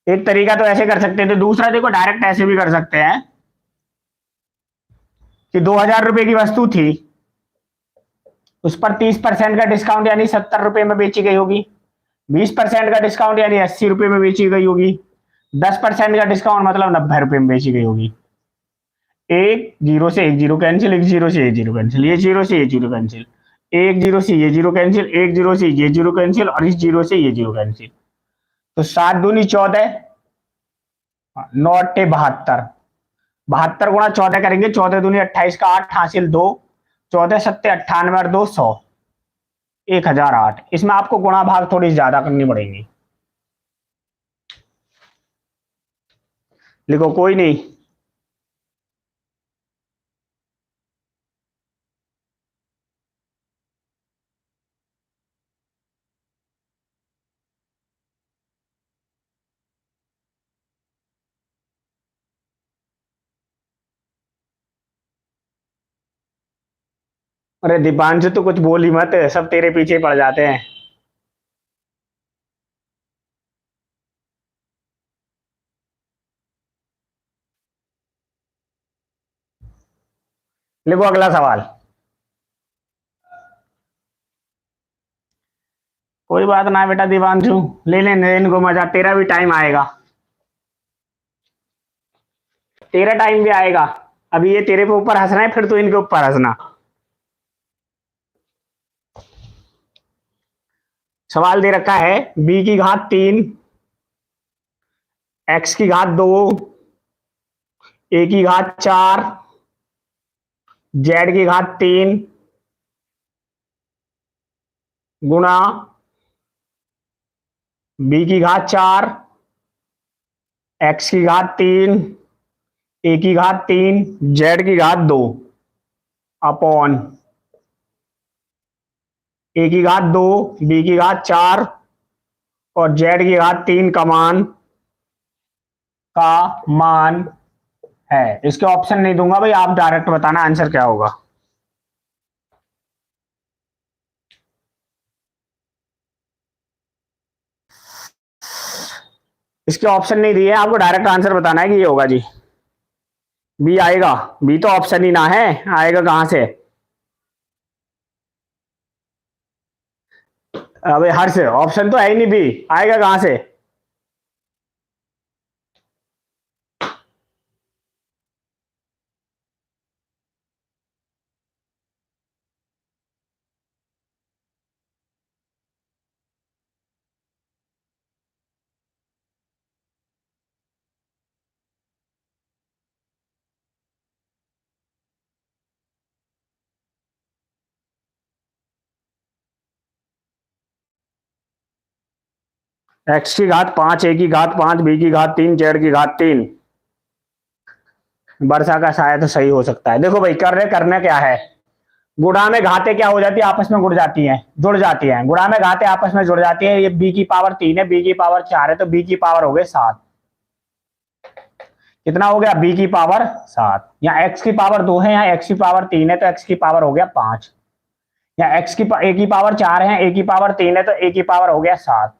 एक तरीका तो ऐसे कर सकते थे, दूसरा देखो डायरेक्ट ऐसे भी कर सकते हैं कि 2000 रुपए की वस्तु थी, उस पर 30% का डिस्काउंट यानी 70 रुपए में बेची गई होगी। 20% का डिस्काउंट यानी 80 रुपए में बेची गई होगी। 10% का डिस्काउंट मतलब 90 रुपए में बेची गई होगी। एक जीरो से एक जीरो कैंसिल, एक जीरो से एक जीरो कैंसिल, ये जीरो से ये जीरो कैंसिल, एक जीरो से ये जीरो कैंसिल, एक जीरो से ये जीरो कैंसिल और इस जीरो से ये जीरो कैंसिल। तो 7 दूनी 14, 9 8 72। 72 गुणा 14 करेंगे, 14 दूनी 28 का 8 हासिल 2। 14 7 98 और 2 100। 1008। इसमें आपको गुणा भाग थोड़ी ज्यादा करनी पड़ेगी। लिखो, कोई नहीं। अरे दीपांशु तो कुछ बोल ही मत, सब तेरे पीछे पड़ जाते हैं। लिखो अगला सवाल। कोई बात ना बेटा दीपांशु, ले लेने इनको मजा, तेरा भी टाइम आएगा। तेरा टाइम भी आएगा। अभी ये तेरे पे ऊपर हंसना है, फिर तू इनके ऊपर हंसना। सवाल दे रखा है b की घात 3, x की घात 2, a की घात 4, z की घात 3, गुणा बी की घात 4, एक्स की घात 3, ए की घात 3, जेड की घात 2 अपॉन ए की घात 2, बी की घात 4 और जेड की घात 3 का मान है। इसके ऑप्शन नहीं दूंगा भाई, आप डायरेक्ट बताना आंसर क्या होगा। इसके ऑप्शन नहीं दिए, आपको डायरेक्ट आंसर बताना है कि ये होगा जी। बी आएगा, बी तो ऑप्शन ही ना है, आएगा कहां से। अबे हर से ऑप्शन तो है ही नहीं, बी आएगा कहां से। एक्स की घात 5, ए की घात 5, बी की घात 3, जेड की घात 3। वर्षा का शायद तो सही हो सकता है। देखो भाई, करना क्या है, गुणा में घाते क्या हो जाती है, आपस में जुड़ जाती है। गुणा में घाते आपस में जुड़ जाती है। ये बी की पावर 3 है, बी की पावर 4 है, तो बी की पावर हो गए 7। कितना हो गया, बी की पावर 7। यहाँ एक्स की पावर 2 है, यहाँ एक्स की पावर 3 है, तो एक्स की पावर हो गया 5। यहाँ ए की पावर 4 है, ए की पावर 3 है, तो ए की पावर हो गया 7।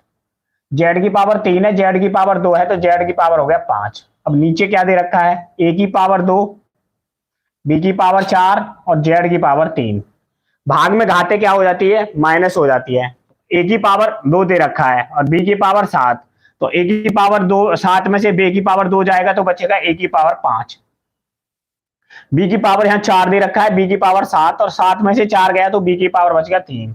जेड की पावर 3 है, जेड की पावर 2 है, तो जेड की पावर हो गया 5। अब नीचे क्या दे रखा है, ए की पावर 2, बी की पावर 4 और जेड की पावर 3। भाग में घाते क्या हो जाती है, माइनस हो जाती है। ए की पावर 2 दे रखा है और बी की पावर 7, तो ए की पावर 2, 7 में से बी की पावर 2 जाएगा तो बचेगा ए की पावर 5। बी की पावर यहाँ 4 दे रखा है, बी की पावर 7 और 7 में से 4 गया तो बी की पावर बच गया 3।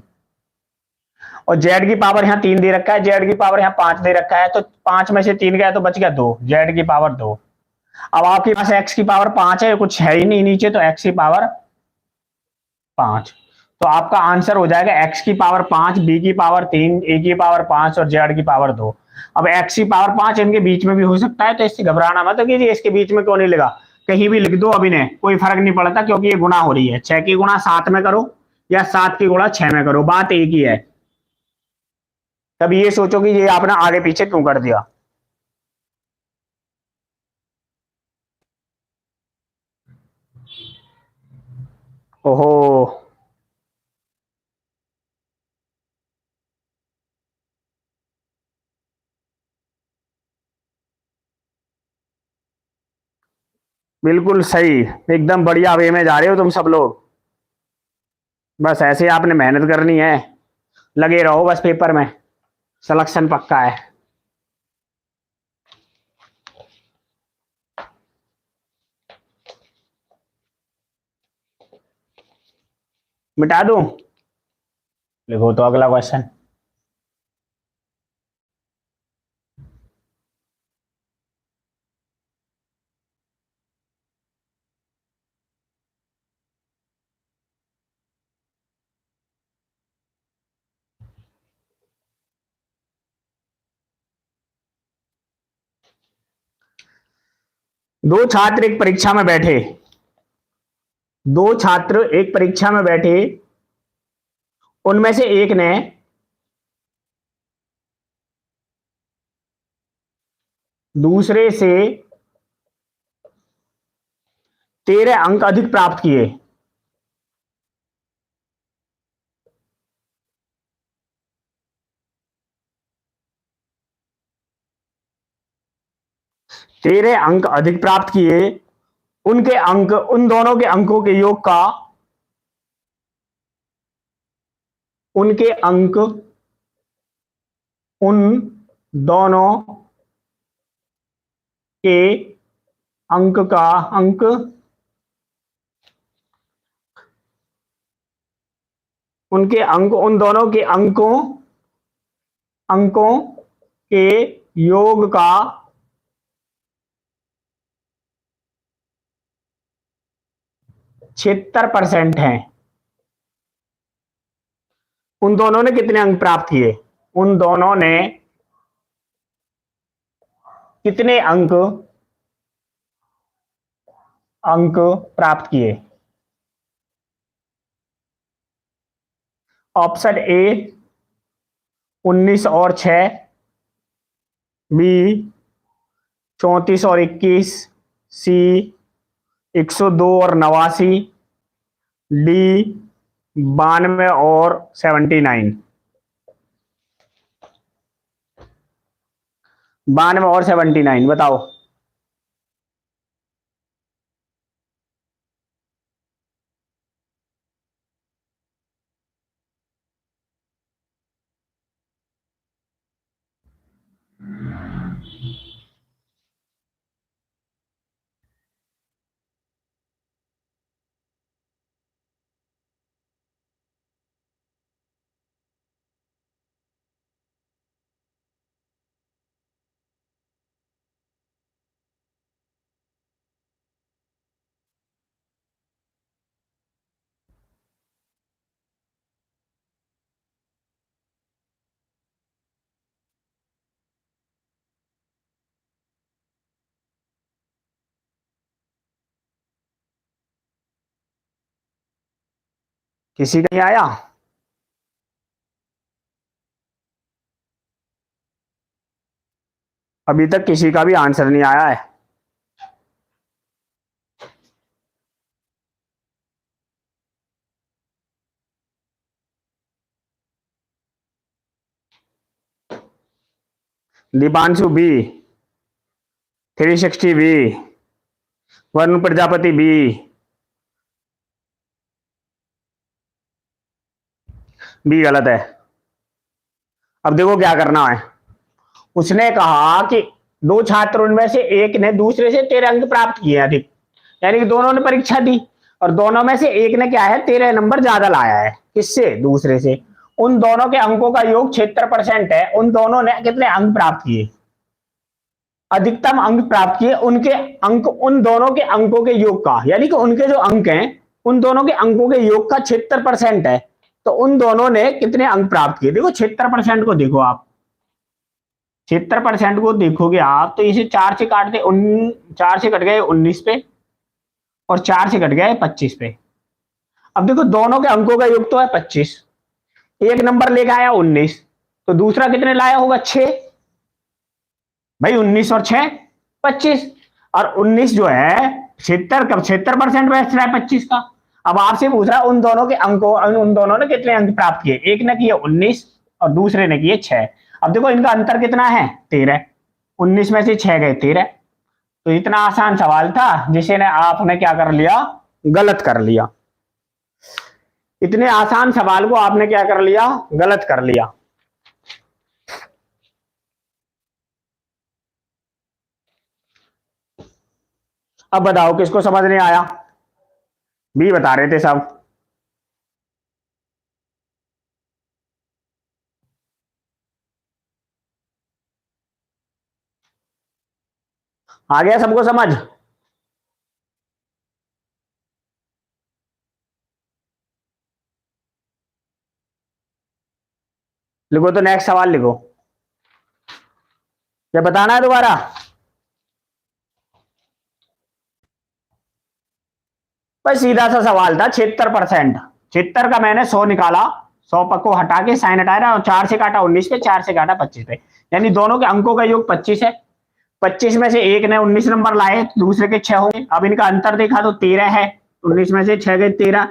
और जेड की पावर यहाँ 3 दे रखा है, जेड की पावर यहाँ 5 दे रखा है, तो 5 में से 3 गया तो बच गया 2, जेड की पावर 2। अब आपके पास एक्स की पावर 5 है, कुछ है ही नहीं नीचे, तो एक्स की पावर 5। तो आपका आंसर हो जाएगा एक्स की पावर 5, बी की पावर 3, ए की पावर 5 और जेड की पावर 2। अब एक्स की पावर 5 इनके बीच में भी हो सकता है, तो इससे घबराना मत कीजिए। इसके बीच में क्यों नहीं लगा, कहीं भी लिख दो अभी ने, कोई फर्क नहीं पड़ता, क्योंकि ये गुणा हो रही है। 6 की गुणा 7 में करो या 7 की गुणा 6 में करो, बात एक ही है। तब ये सोचो कि ये आपने आगे पीछे क्यों कर दिया। ओहो, बिल्कुल सही, एकदम बढ़िया वे में जा रहे हो तुम सब लोग। बस ऐसे आपने मेहनत करनी है, लगे रहो बस, पेपर में सिलेक्शन पक्का है। मिटा दूं, लिखो तो अगला क्वेश्चन। दो छात्र एक परीक्षा में बैठे, दो छात्र एक परीक्षा में बैठे, उनमें से एक ने दूसरे से 13 अंक अधिक प्राप्त किए। 13 अंक अधिक प्राप्त किए, उनके अंक उन दोनों के अंकों के योग का, उनके अंक उन दोनों के अंक का अंक उनके अंक उन दोनों के अंकों के योग का 76% है। उन दोनों ने कितने अंक प्राप्त किए? उन दोनों ने कितने अंक अंक प्राप्त किए? ऑप्शन ए 19 और 6, बी 34 और 21, सी 102 और 89, डी 92 और 79। 92 और 79 बताओ। किसी का नहीं आया? अभी तक किसी का भी आंसर नहीं आया है। Deepanshu B, 360 B, Varun Prajapati B, B गलत है। अब देखो क्या करना है। उसने कहा कि दो छात्रों में से एक ने दूसरे से 13 अंक प्राप्त किए अधिक, यानी कि दोनों ने परीक्षा दी और दोनों में से एक ने क्या है 13 नंबर ज्यादा लाया है। किससे? दूसरे से। उन दोनों के अंकों का योग 76% है। उन दोनों ने कितने अंक प्राप्त किए? अधिकतम अंक प्राप्त किए। उनके अंक उन दोनों के अंकों के योग का, यानी कि उनके जो अंक हैं उन दोनों के अंकों के योग का 76% है। तो उन दोनों ने कितने अंक प्राप्त किए? देखो 76% को देखो आप, 76% को देखोगे आप तो इसे 4 से काट दे, 4 से कट गए 19 पे और 4 से कट गया है 25 पे। अब देखो दोनों के अंकों का योग तो है 25, एक नंबर लेके आया 19, तो दूसरा कितने लाया होगा? 6। भाई 19 और 6 25, और 19 जो है 76% में एक्स्ट्रा है 25 का। अब आपसे पूछ रहा उन दोनों के अंकों, उन दोनों ने कितने अंक प्राप्त किए? एक ने किए 19 और दूसरे ने किए 6। अब देखो इनका अंतर कितना है? 13। 19 में से 6 गए 13। तो इतना आसान सवाल था जिसे ने आपने क्या कर लिया? गलत कर लिया। इतने आसान सवाल को आपने क्या कर लिया? गलत कर लिया। अब बताओ किसको समझ नहीं आया? भी बता रहे थे सब। आ गया सबको समझ? लिखो तो नेक्स्ट सवाल लिखो। क्या बताना है दोबारा? बस सीधा सा सवाल था। 76%, 76 का मैंने 100 निकाला, 100 को हटा के साइन हटाया और 4 से काटा 19 पे, 4 से काटा 25 पे, यानी दोनों के अंकों का योग 25 है। 25 में से एक ने 19 नंबर लाए, दूसरे के 6 होंगे। अब इनका अंतर देखा तो 13 है। 19 में से 6 गए 13।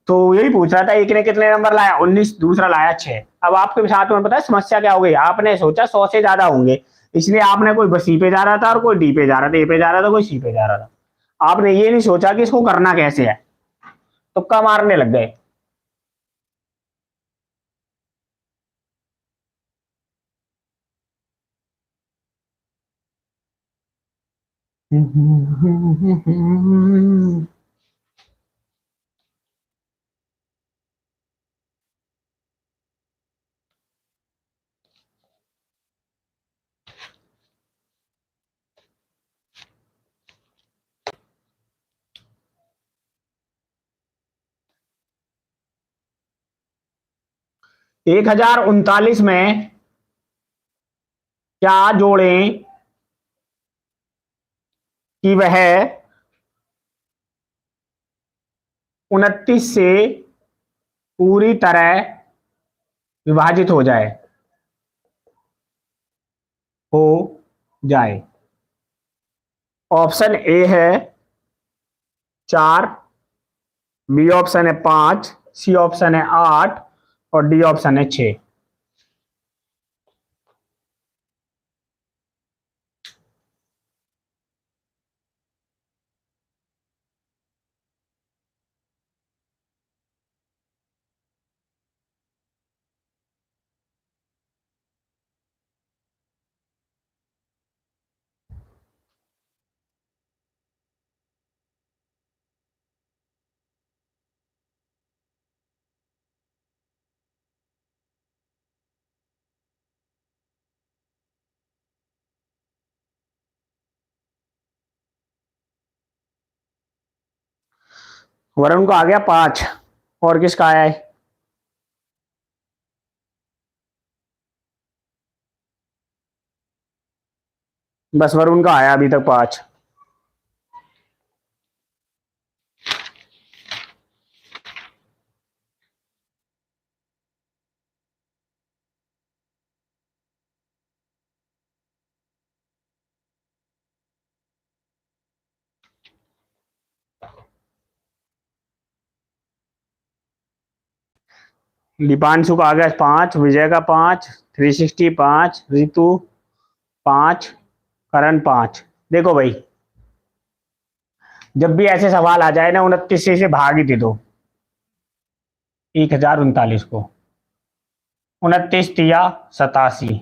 तो यही पूछ रहा था एक ने कितने नंबर लाया? 19, दूसरा लाया 6। अब आपके साथ में पता है समस्या क्या हो गई? आपने सोचा 100 से ज्यादा होंगे, इसलिए आपने कोई सी पे जा रहा था और कोई डी पे जा रहा था, ए पे जा रहा था, कोई सी पे जा रहा था। आपने ये नहीं सोचा कि इसको करना कैसे है, तुक्का मारने लग गए। 1039 में क्या जोड़ें कि वह 29 से पूरी तरह विभाजित हो जाए। ऑप्शन ए है 4, बी ऑप्शन है 5, सी ऑप्शन है 8 और डी ऑप्शन है 6। वरुण को आ गया 5, और किसका आया है? बस वरुण का आया अभी तक 5। दीपांशु का आ गया 5, विजय का 5, 360 5, रितु 5, करण 5। देखो भाई, जब भी ऐसे सवाल आ जाए ना 29 से इसे भाग ही दे दो 1039 को। 29 तिया 87,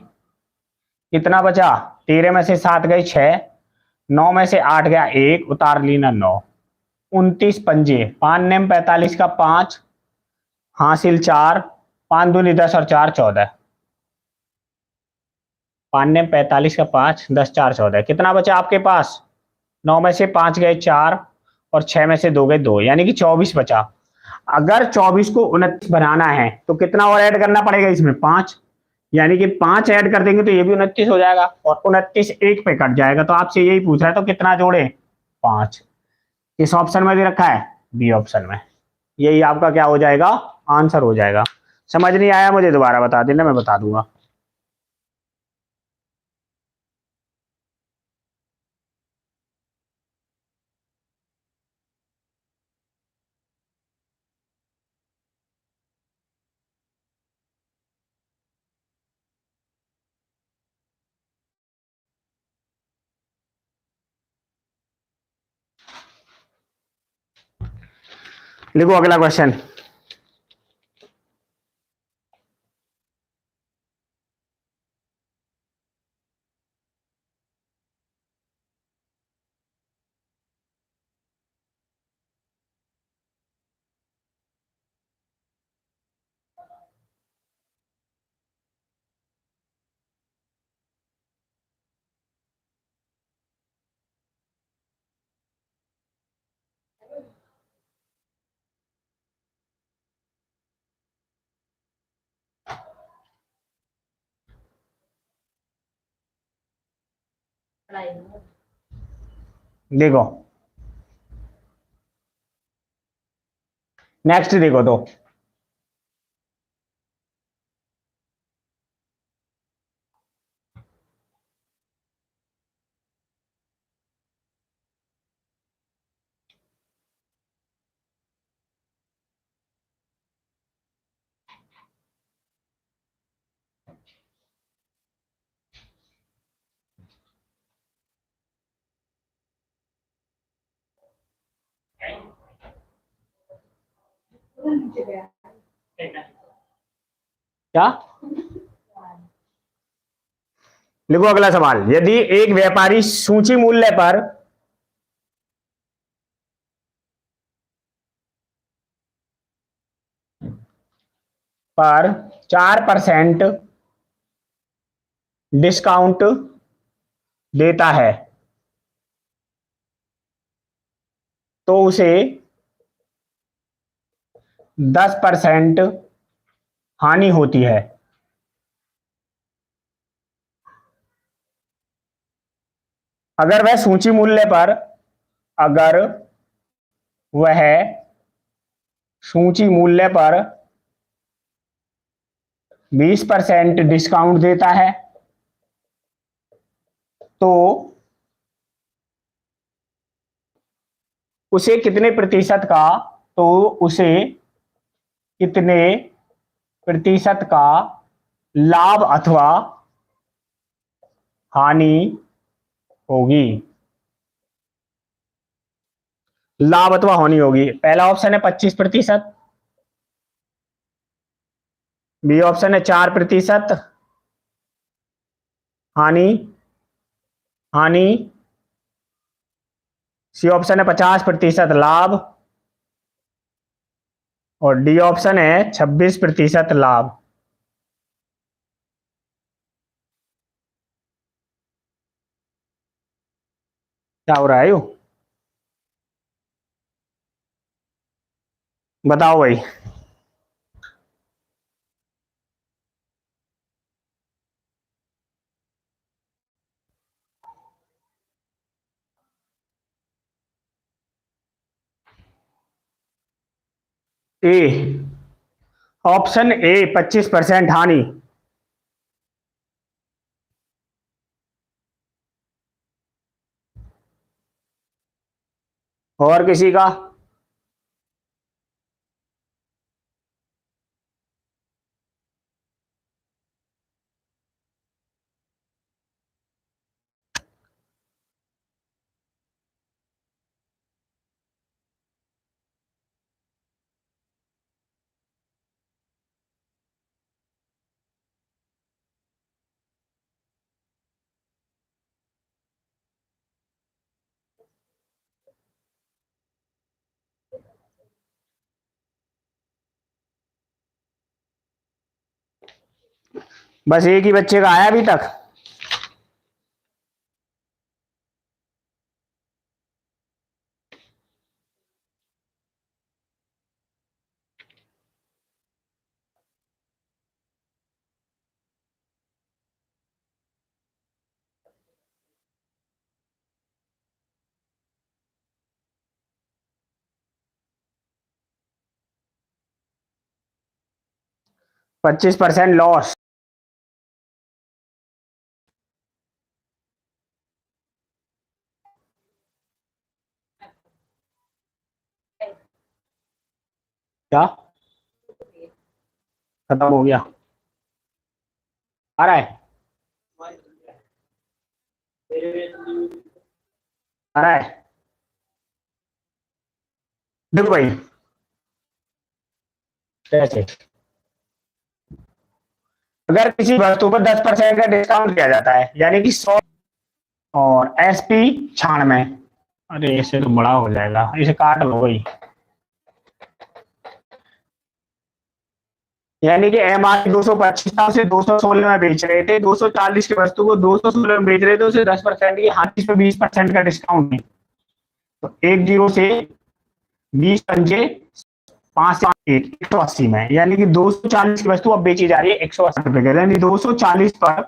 कितना बचा? 13 में से 7 गए 6, 9 में से 8 गया 1, उतार ली ना 9। 29 पंजे, 5 नेम 45 का 5, हासिल 4, 5 दूनी 10 और 4 14। 5 नेम 45 का 5, 10 4 14, कितना बचा आपके पास? 9 में से 5 गए 4 और 6 में से 2 गए 2, यानी कि 24 बचा। अगर 24 को 29 बनाना है तो कितना और ऐड करना पड़ेगा इसमें? 5, यानी कि 5 ऐड कर देंगे तो ये भी 29 हो जाएगा, और 29 एक पे कट जाएगा। तो आपसे यही पूछ रहा है, तो कितना जोड़े? 5। किस ऑप्शन में दे रखा है? बी ऑप्शन में। यही आपका क्या हो जाएगा? आंसर हो जाएगा। समझ नहीं आया मुझे दोबारा बता देना, मैं बता दूंगा। लिखो अगला क्वेश्चन। देखो नेक्स्ट, देखो तो क्या लिखो अगला सवाल। यदि एक व्यापारी सूची मूल्य पर 4% डिस्काउंट देता है तो उसे 10% हानि होती है। अगर वह सूची मूल्य पर अगर वह सूची मूल्य पर 20% डिस्काउंट देता है तो उसे कितने प्रतिशत का तो उसे कितने प्रतिशत का लाभ अथवा हानि होगी। लाभ अथवा हानि होगी। पहला ऑप्शन है 25%, बी ऑप्शन है 4% हानि हानि, सी ऑप्शन है 50% लाभ और डी ऑप्शन है 26% लाभ। क्या हो रहा है यू? बताओ भाई। ए, ऑप्शन ए 25% हानि। और किसी का? बस एक ही बच्चे का आया अभी तक। पच्चीस परसेंट लॉस। क्या खत्म हो गया? आ रहा है? आ रहा है? देखो भाई, कैसे अगर किसी वस्तु पर 10% का डिस्काउंट दिया जाता है यानी कि 100 और एसपी 96। अरे ऐसे तो बड़ा हो जाएगा, इसे काट लो भाई। यानी कि एम आर 225 था, उसे 216 में बेच रहे थे। 240 की वस्तु को 216 में बेच रहे थे, उसे 10% की हानि पे 20% का डिस्काउंट है। तो एक जीरो से 20 पंजे 5 180 में, यानी कि 240 की वस्तु अब बेची जा रही है 180 रुपए के, यानी 240 पर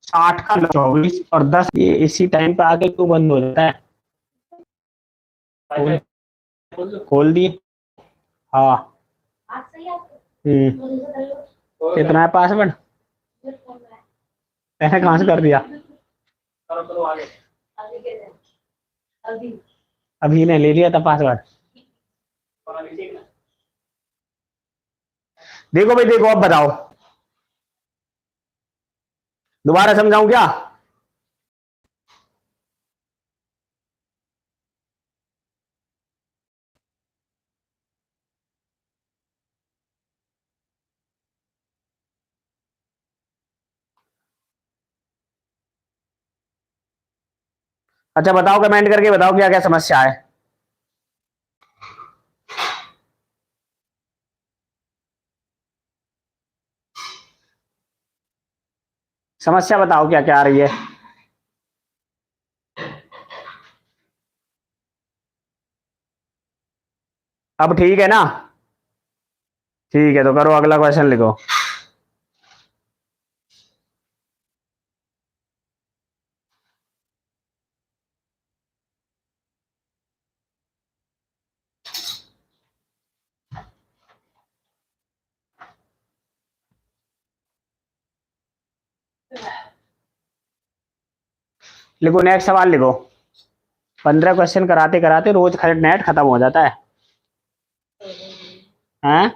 60 का 24 और 10। ये इसी टाइम पे आके क्यों बंद हो जाता है? खोल दिए। हाँ। कितना है पासवर्ड? मैंने कहां से कर दिया? अभी ने ले लिया था पासवर्ड। देखो भाई देखो, अब बताओ, दोबारा समझाऊं क्या? अच्छा बताओ, कमेंट करके बताओ क्या क्या समस्या है। समस्या बताओ क्या क्या आ रही है। अब ठीक है ना? ठीक है, तो करो अगला क्वेश्चन लिखो। लिखो नेक्स्ट सवाल लिखो। 15 क्वेश्चन कराते कराते रोज नेट खत्म हो जाता है। हैं?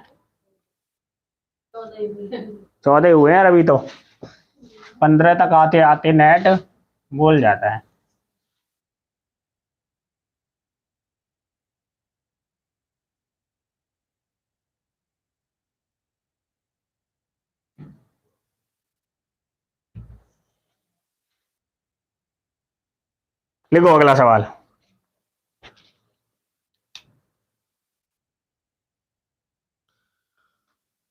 14 हुए हैं अभी तो। 15 तक आते आते नेट बोल जाता है। लिखो अगला सवाल।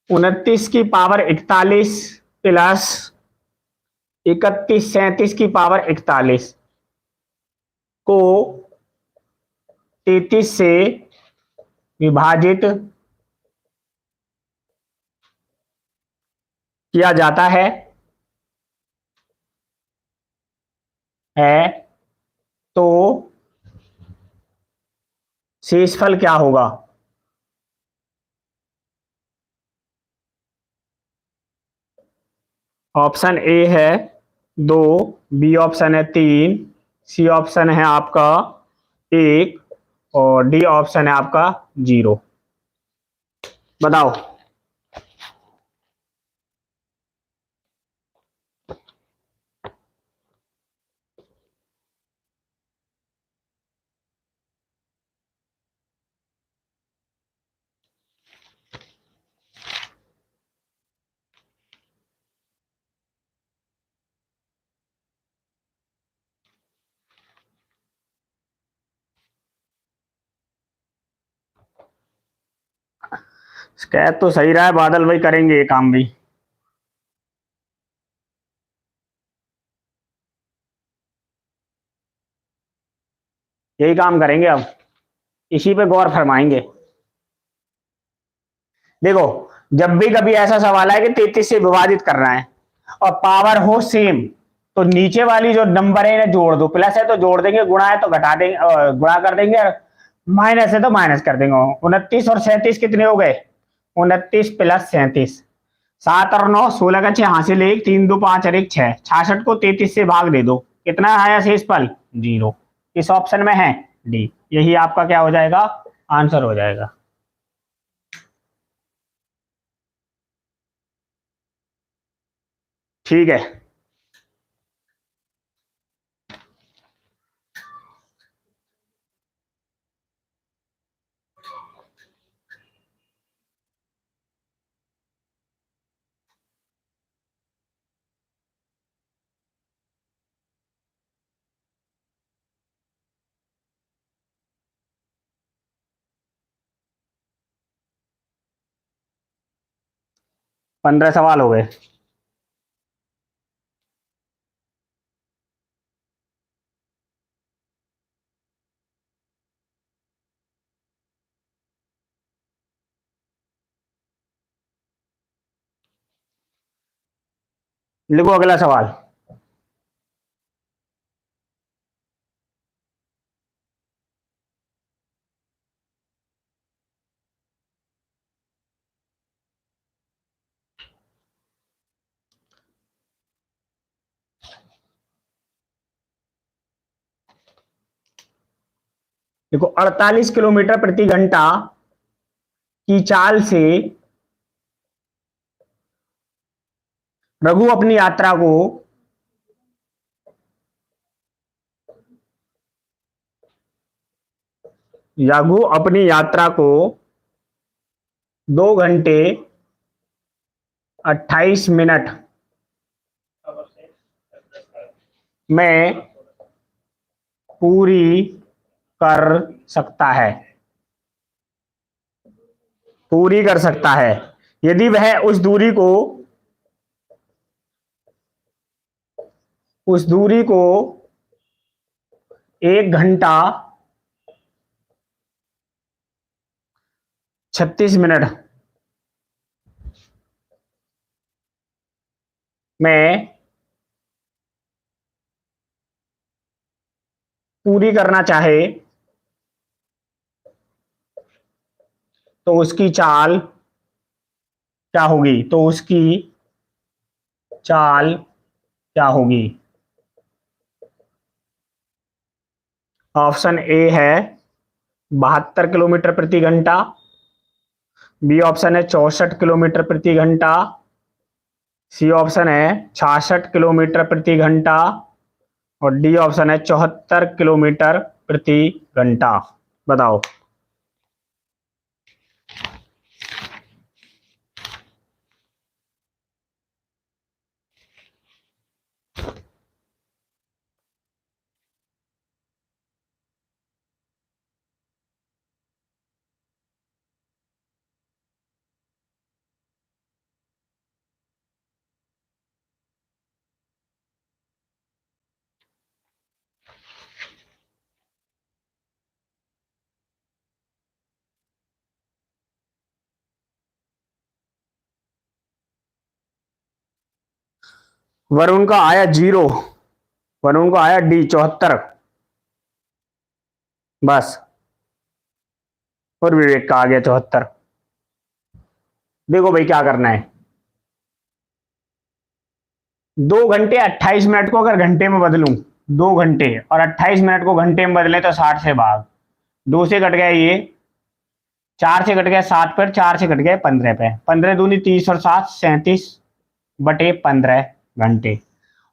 29 की पावर 41 प्लस 31 37 की पावर 41 को 33 से विभाजित किया जाता है तो शेषफल क्या होगा? ऑप्शन ए है 2, बी ऑप्शन है 3, सी ऑप्शन है आपका 1 और डी ऑप्शन है आपका 0। बताओ। कह तो सही रहा है, बादल भाई करेंगे ये काम भी। यही काम करेंगे अब, इसी पे गौर फरमाएंगे। देखो, जब भी कभी ऐसा सवाल है कि 33 से विभाजित करना है और पावर हो सेम, तो नीचे वाली जो नंबर है इन्हें जोड़ दो। प्लस है तो जोड़ देंगे, गुणा है तो घटा देंगे, गुणा कर देंगे, और माइनस है तो माइनस कर देंगे। 29 और 37 कितने हो गए? 29 प्लस 37, 7 और 9 16 का 6 हासिल 1, 3 2 5 और 1 6, 66 को 33 से भाग दे दो, कितना आया शेषफल? 0। इस ऑप्शन में है डी, यही आपका क्या हो जाएगा? आंसर हो जाएगा। ठीक है। पंद्रह सवाल हो गए। लिखो अगला सवाल। देखो, 48 किलोमीटर प्रति घंटा की चाल से रघु अपनी यात्रा को रघु अपनी यात्रा को 2 घंटे 28 मिनट में पूरी कर सकता है। पूरी कर सकता है यदि वह उस दूरी को 1 घंटा 36 मिनट में पूरी करना चाहे तो उसकी चाल क्या होगी? चाल क्या होगी? ऑप्शन ए है 72 किलोमीटर प्रति घंटा, बी ऑप्शन है 64 किलोमीटर प्रति घंटा, सी ऑप्शन है 66 किलोमीटर प्रति घंटा और डी ऑप्शन है 74 किलोमीटर प्रति घंटा। बताओ। वरुण का आया 0, वरुण को आया डी 74 बस, और विवेक का आ गया 74। देखो भाई क्या करना है, 2 घंटे 28 मिनट को अगर घंटे में बदलूं, 2 घंटे और 28 मिनट को घंटे में बदले तो 60 से भाग, 2 से कट गया ये, 4 से कट गया 7 पर, 4 से कट गया 15 पे, 15 दूनी 30 और 7 37/15 घंटे।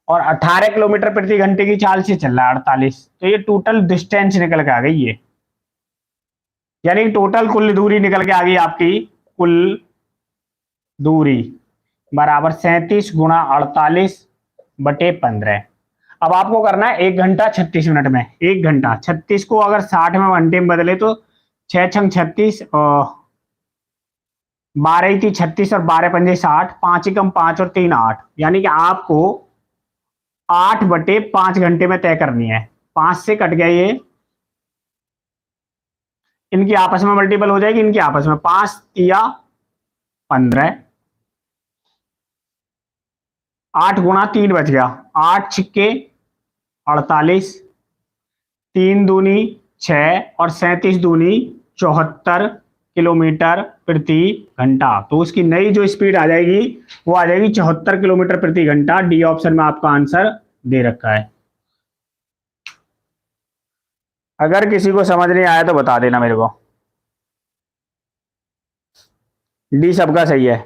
और 18 किलोमीटर प्रति घंटे की चाल से चल रहा है 48, तो ये टोटल डिस्टेंस निकल के आ गई है, यानी टोटल कुल दूरी निकल के आ गई आपकी, कुल दूरी बराबर 37 गुणा 48/15। अब आपको करना है 1 घंटा 36 मिनट में, 1 घंटा 36 को अगर 60 में घंटे में बदले तो 6 छंग 36 और 12 थी 36 और 12 पंजे 60, 5 एकम 5 और 3 8, यानी कि आपको 8/5 घंटे में तय करनी है। 5 से कट गया ये, इनकी आपस में मल्टीपल हो जाएगी, इनकी आपस में 5 तिया 15, 8 गुणा 3 बच गया, 8 छिक्के 48, 3 दूनी 6 और 37 दूनी 74 किलोमीटर प्रति घंटा। तो उसकी नई जो स्पीड आ जाएगी वो आ जाएगी 74 किलोमीटर प्रति घंटा। डी ऑप्शन में आपका आंसर दे रखा है। अगर किसी को समझ नहीं आया तो बता देना मेरे को। डी सबका सही है।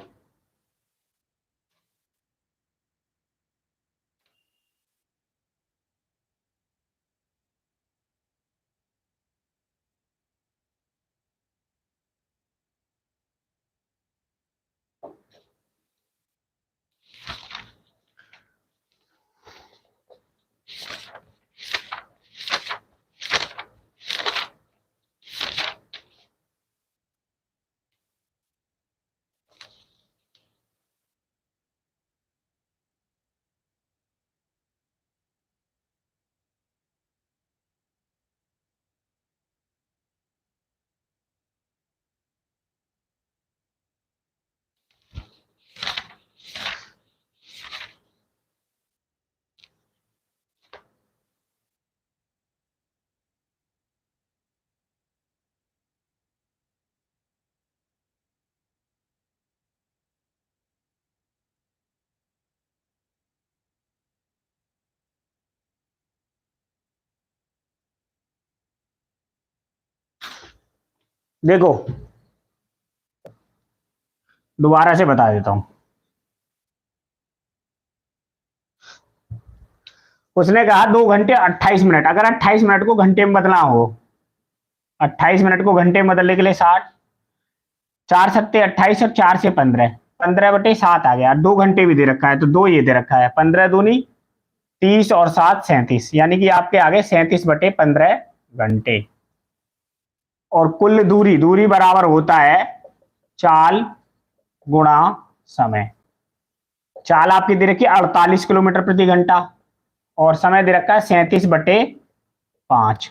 देखो दोबारा से बता देता हूं। उसने कहा 2 घंटे 28 मिनट, अगर 28 मिनट को घंटे में बदलना हो, 28 मिनट को घंटे में बदलने के लिए 60, 4 सत्ते 28 और 4 से 15, 15/7 आ गया। 2 घंटे भी दे रखा है तो 2 ये दे रखा है, 15 दूनी 30 और 7 37, यानी कि आपके आगे 37/15 घंटे। और कुल दूरी, दूरी बराबर होता है चाल गुणा समय। चाल आपकी दे रखी है 48 किलोमीटर प्रति घंटा और समय दे रखा है 37/5।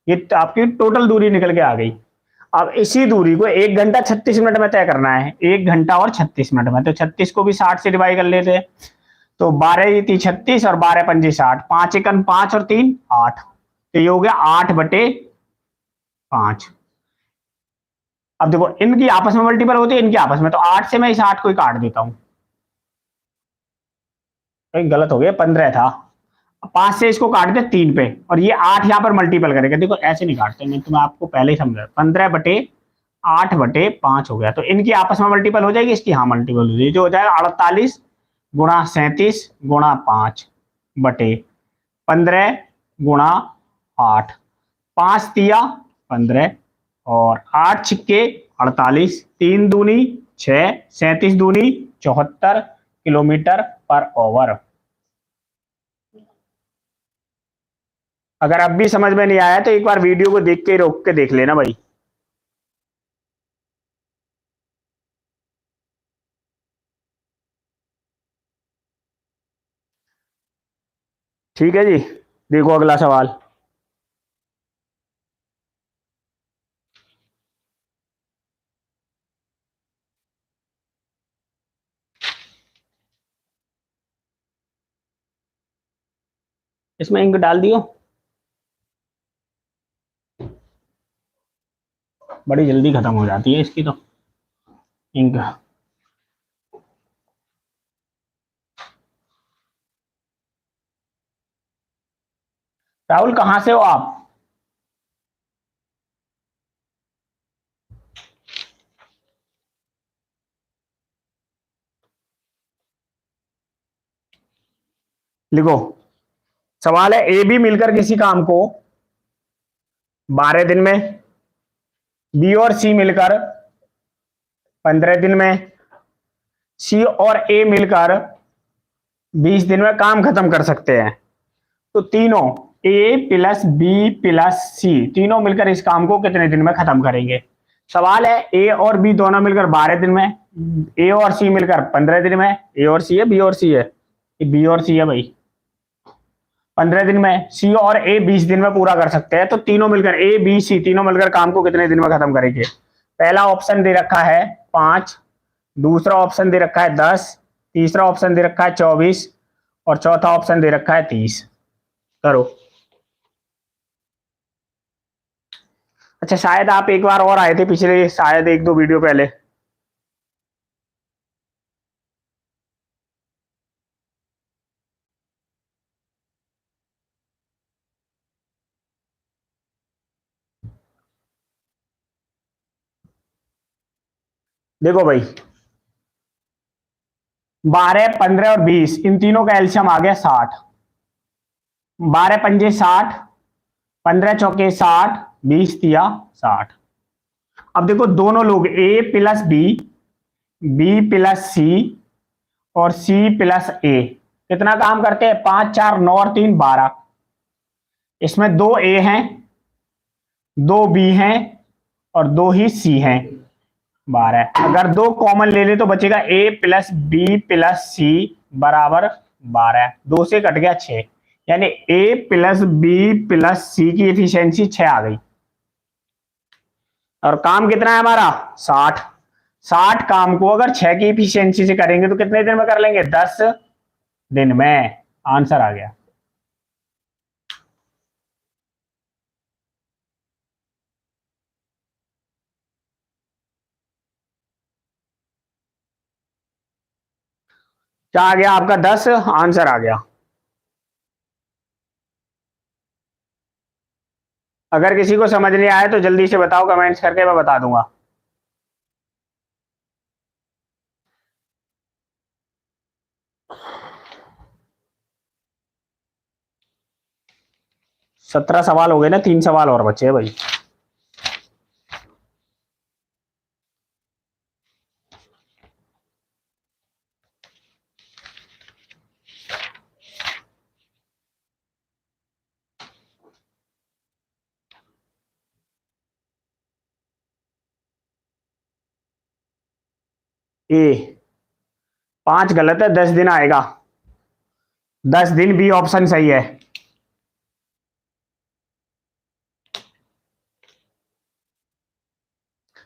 ये आपकी टोटल दूरी निकल के आ गई। अब इसी दूरी को 1 घंटा 36 मिनट में तय करना है, 1 घंटा और 36 मिनट में, तो 36 को भी 60 से डिवाइड कर लेते हैं, तो 12 थी 36 और 12 पंजे 60, 5 एकन 5 और 3 8, तो ये हो गया 8/5। अब देखो इनकी आपस में मल्टीपल होती है, इनकी आपस में, तो 8 से मैं इस 8 को ही काट देता हूं, गलत हो गया, 15 था, 5 से इसको काट दे 3 पे, और ये 8 यहाँ पर मल्टीपल करेगा। देखो ऐसे नहीं काटते, मैं तुम्हें आपको पहले ही समझा, 15/8/5 हो गया। तो इनकी आपस में मल्टीपल हो जाएगी, इसकी हाँ मल्टीपल हो जाएगी, जो हो जाएगा 48 गुणा 37 गुणा 5/15 गुणा 8, 5 तिया 15 और 8 छिक्के 48, 3 दूनी 6, 37 दूनी 74 किलोमीटर पर आवर। अगर अब भी समझ में नहीं आया तो एक बार वीडियो को देख के रोक के देख लेना भाई। ठीक है जी, देखो अगला सवाल। इसमें इंक डाल दियो, बड़ी जल्दी खत्म हो जाती है इसकी तो इंक। राहुल कहां से हो आप? लिखो, सवाल है ए बी मिलकर किसी काम को 12 दिन में, बी और सी मिलकर 15 दिन में, सी और ए मिलकर 20 दिन में काम खत्म कर सकते हैं। तो तीनों ए प्लस बी प्लस सी तीनों मिलकर इस काम को कितने दिन में खत्म करेंगे? सवाल है ए और बी दोनों मिलकर 12 दिन में, ए और सी मिलकर 15 दिन में। ए और सी है, बी और सी है, बी और सी है भाई। 15 दिन में, सी और ए 20 दिन में पूरा कर सकते हैं। तो तीनों मिलकर ए बी सी तीनों मिलकर काम को कितने दिन में खत्म करेंगे? पहला ऑप्शन दे रखा है 5, दूसरा ऑप्शन दे रखा है 10, तीसरा ऑप्शन दे रखा है 24 और चौथा ऑप्शन दे रखा है 30। करो। अच्छा, शायद आप एक बार और आए थे पिछले, शायद 1-2 वीडियो पहले। देखो भाई, 12, 15 और 20 इन तीनों का एल्शियम आ गया 60। 12 पंजे 60, 15 चौके 60, 20 तिया 60। अब देखो दोनों लोग ए प्लस बी, बी प्लस सी और सी प्लस ए कितना काम करते हैं? 5 4 9 और 3 12। इसमें 2 ए हैं, 2 बी हैं और 2 ही सी हैं, 12। अगर 2 कॉमन ले ले तो बचेगा ए प्लस बी प्लस सी बराबर 12। 2 से कट गया 6, यानी ए प्लस बी प्लस सी की एफिशिएंसी 6 आ गई। और काम कितना है हमारा? 60। 60 काम को अगर 6 की एफिशिएंसी से करेंगे तो कितने दिन में कर लेंगे? 10 दिन में। आंसर आ गया। क्या आ गया आपका? 10 आंसर आ गया। अगर किसी को समझ नहीं आया तो जल्दी से बताओ, कमेंट्स करके मैं बता दूंगा। सत्रह सवाल हो गए ना, 3 सवाल और बचे हैं भाई। ए 5 गलत है, 10 दिन आएगा। 10 दिन बी ऑप्शन सही है।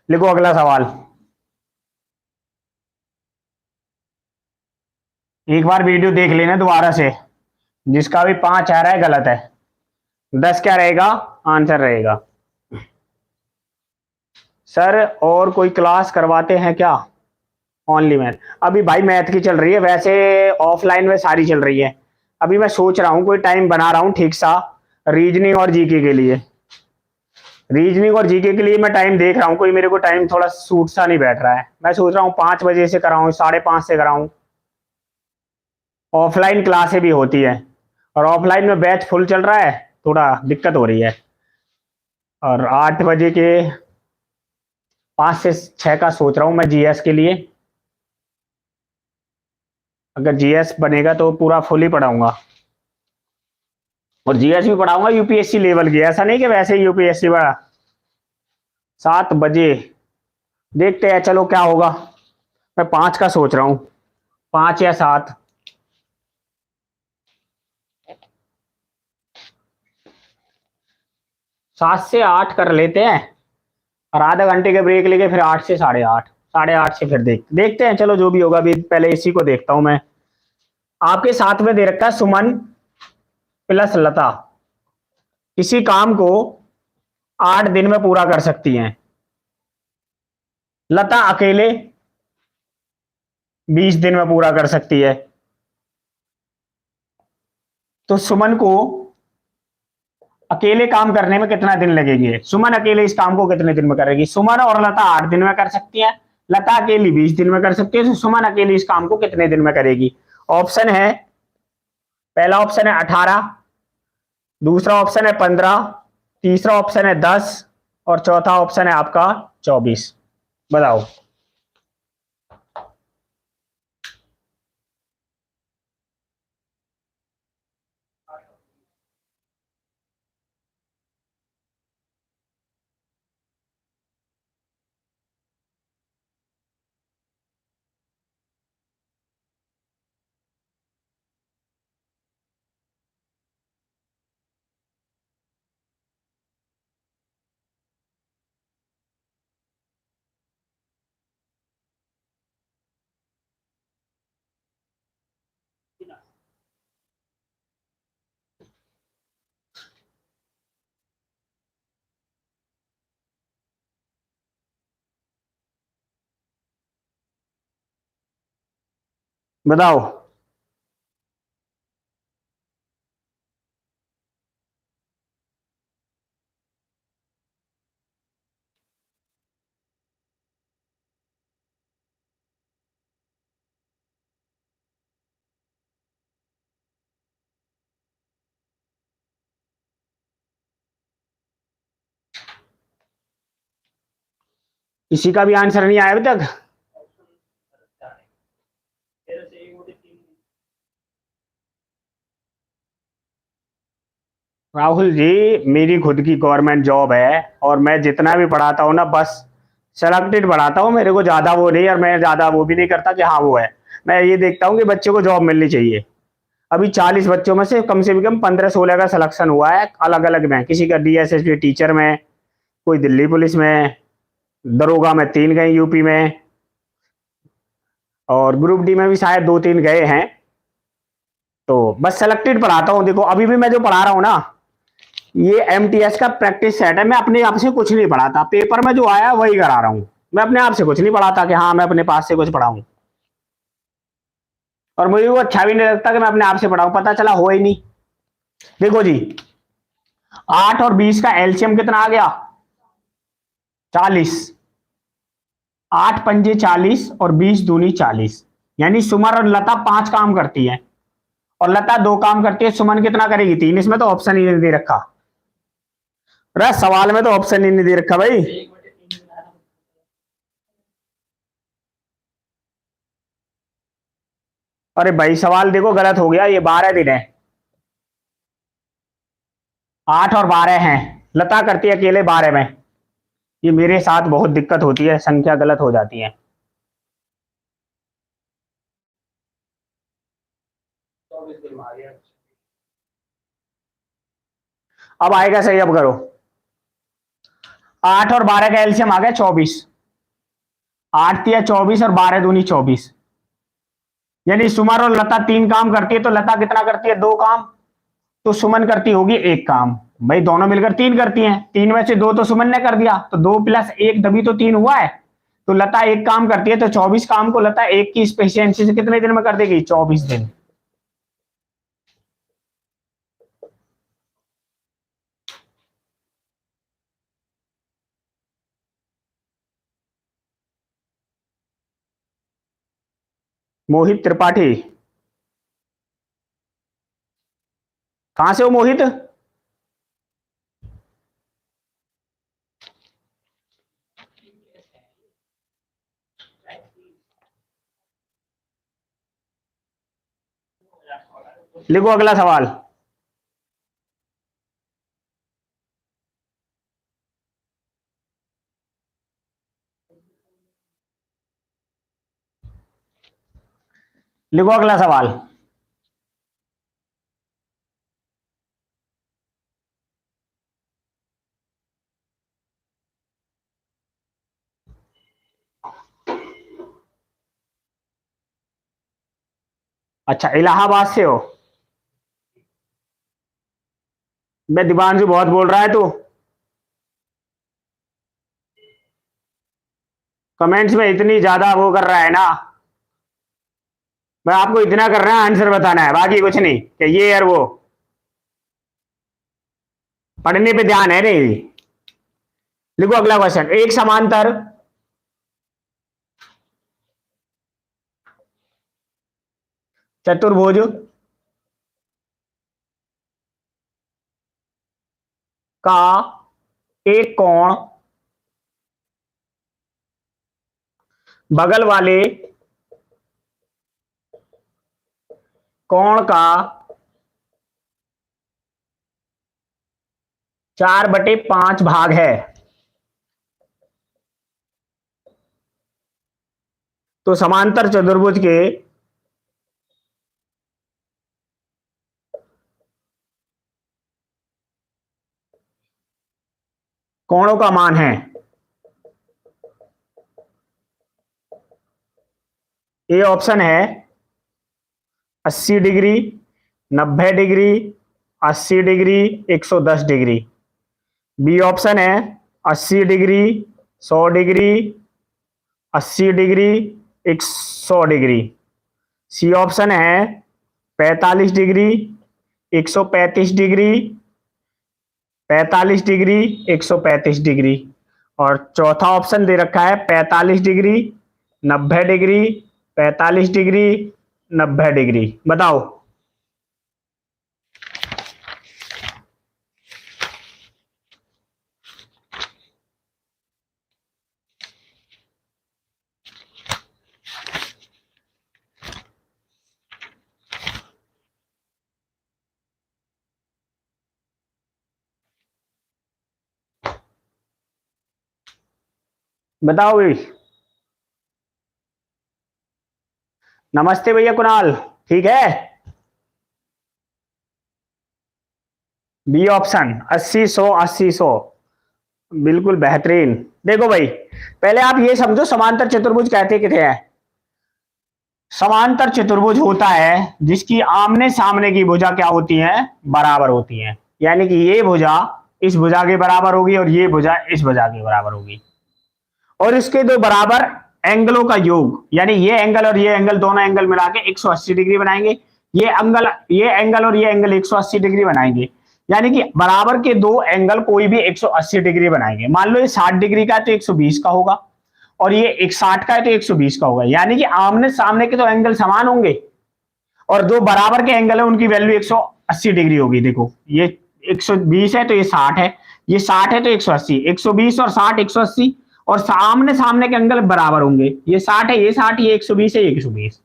लिखो अगला सवाल। एक बार वीडियो देख लेना दोबारा से। जिसका भी 5 आ रहा है गलत है। 10 क्या रहेगा? आंसर रहेगा। सर और कोई क्लास करवाते हैं क्या? Only math. अभी भाई मैथ की चल रही है, वैसे ऑफलाइन में सारी चल रही है। अभी मैं सोच रहा हूँ कोई टाइम बना रहा हूँ ठीक सा रीजनिंग और जीके के लिए। रीजनिंग और जीके के लिए मैं टाइम देख रहा हूँ, कोई मेरे को टाइम थोड़ा सूट सा नहीं बैठ रहा है। मैं सोच रहा हूँ 5 बजे से कराऊँ, 5:30 से कराऊँ। ऑफलाइन क्लासें भी होती है और ऑफलाइन में बैच फुल चल रहा है, थोड़ा दिक्कत हो रही है। और 8 बजे के 5 से 6 का सोच रहा हूँ मैं जीएस के लिए। अगर जीएस बनेगा तो पूरा फुल ही पढ़ाऊंगा, और जीएस भी पढ़ाऊंगा यूपीएससी लेवल की, ऐसा नहीं कि वैसे ही यूपीएससी बड़ा। 7 बजे देखते हैं, चलो क्या होगा। मैं 5 का सोच रहा हूँ, 5 या 7। 7 से 8 कर लेते हैं और आधा घंटे के ब्रेक लेके फिर 8 से 8:30, 8:30 से फिर देखते हैं, चलो जो भी होगा। अभी पहले इसी को देखता हूं मैं। आपके साथ में दे रखा है सुमन प्लस लता, किसी काम को 8 दिन में पूरा कर सकती हैं। लता अकेले 20 दिन में पूरा कर सकती है। तो सुमन को अकेले काम करने में कितना दिन लगेगी? सुमन अकेले इस काम को कितने दिन में करेगी? सुमन और लता 8 दिन में कर सकती है, लता अकेली 20 दिन में कर सकती है। तो सुमन अकेली इस काम को कितने दिन में करेगी? ऑप्शन है, पहला ऑप्शन है 18, दूसरा ऑप्शन है 15, तीसरा ऑप्शन है 10 और चौथा ऑप्शन है आपका 24। बताओ। बताओ। किसी का भी आंसर नहीं आया अभी तक? तेरे से एक मुझे 3। राहुल जी, मेरी खुद की गवर्नमेंट जॉब है और मैं जितना भी पढ़ाता हूँ ना, बस सेलेक्टेड पढ़ाता हूँ। मेरे को ज़्यादा वो नहीं, और मैं ज़्यादा वो भी नहीं करता कि हाँ वो है। मैं ये देखता हूँ कि बच्चे को जॉब मिलनी चाहिए। अभी 40 बच्चों में से कम 15-16 का सिलेक्शन हुआ है अलग अलग में। किसी का डीएसएसबी टीचर में, कोई दिल्ली पुलिस में, दरोगा में 3 गए यूपी में, और ग्रुप डी में भी शायद 2-3 गए हैं। तो बस सेलेक्टेड पढ़ाता हूँ। देखो अभी भी मैं जो पढ़ा रहा हूँ ना, ये एमटीएस का प्रैक्टिस सेट है। मैं अपने आप से कुछ नहीं पढ़ाता, पेपर में जो आया वही करा रहा हूँ। मैं अपने आप से कुछ नहीं पढ़ाता कि हाँ मैं अपने पास से कुछ पढ़ाऊं, और मुझे वो अच्छा भी नहीं लगता कि मैं अपने आप से पढ़ाऊं, पता चला हो ही नहीं। देखो जी, 8 और 20 का एलसीएम कितना आ गया? 40। 8 पंजे 40 और 20 दूनी 40। यानी सुमन और लता 5 काम करती है और लता 2 काम करती है। सुमन कितना करेगी? 3। इसमें तो ऑप्शन ही नहीं दे रखा। अरे सवाल में तो ऑप्शन ही नहीं दे रखा भाई। 1/3 बनाना। अरे भाई सवाल देखो गलत हो गया, ये 12 दिन है। 8 और 12 हैं, लता करती है अकेले 12 में। ये मेरे साथ बहुत दिक्कत होती है, संख्या गलत हो जाती है। 24 दिन में आ गया। अब आएगा सही, अब करो। 8 और 12 का एलसीएम आ गया 24। 8 तिया 24 और 12 दूनी 24। यानी सुमन और लता 3 काम करती है, तो लता कितना करती है? 2 काम। तो सुमन करती होगी 1 काम। भाई दोनों मिलकर 3 करती हैं, 3 में से 2 तो सुमन ने कर दिया, तो 2 + 1 तभी तो 3 हुआ है। तो लता 1 काम करती है, तो 24 काम को लता 1 की स्पेशेंसी से कितने दिन में कर देगी? 24 दिन। मोहित त्रिपाठी। कहां से हो मोहित? लिखो अगला सवाल। लिखो अगला सवाल। अच्छा, इलाहाबाद से हो? मैं दिवांशु बहुत बोल रहा है तू। कमेंट्स में इतनी ज्यादा वो कर रहा है ना, मैं आपको इतना कर रहा है, आंसर बताना है, बाकी कुछ नहीं कि ये और वो। पढ़ने पे ध्यान है नहीं। लिखो अगला क्वेश्चन। एक समांतर चतुर्भुज का एक कोण बगल वाले कोण का 4/5 भाग है, तो समांतर चतुर्भुज के कोणों का मान है। ए ऑप्शन है 80 degree, 90 degree, 80 degree, 110 degree. B option है 80 degree, 100 degree, 80 degree, 100 degree. C option है 45 डिग्री, 135 डिग्री, 45 डिग्री, 135 डिग्री। और चौथा ऑप्शन दे रखा है 45 डिग्री, 90 डिग्री, 45 डिग्री, 90 डिग्री। बताओ। बताओ भाई। नमस्ते भैया कुणाल, ठीक है। बी ऑप्शन 80 100 80 100, बिल्कुल बेहतरीन। देखो भाई, पहले आप ये समझो समांतर चतुर्भुज कहते किसे हैं। समांतर चतुर्भुज होता है जिसकी आमने सामने की भुजा क्या होती है, बराबर होती है। यानी कि ये भुजा इस भुजा के बराबर होगी और ये भुजा इस भुजा के बराबर होगी, और इसके दो बराबर एंगलों का योग, यानी ये एंगल और ये एंगल, दोनों एंगल मिला के 180 डिग्री बनाएंगे। ये एंगल और ये एंगल 180 डिग्री बनाएंगे। यानी कि बराबर के दो एंगल कोई भी 180 डिग्री बनाएंगे। मान लो ये 60 डिग्री का है तो 120 का होगा, और ये 160 का है तो 120 का होगा। यानी कि आमने सामने के तो एंगल समान होंगे, और दो बराबर के एंगल है उनकी वैल्यू 180 डिग्री होगी। देखो ये 120 है तो ये 60 है, ये 60 है तो 180, 120 और 60 180, और सामने सामने के एंगल बराबर होंगे। ये 60 है, ये 60, ये 120 है, ये 120।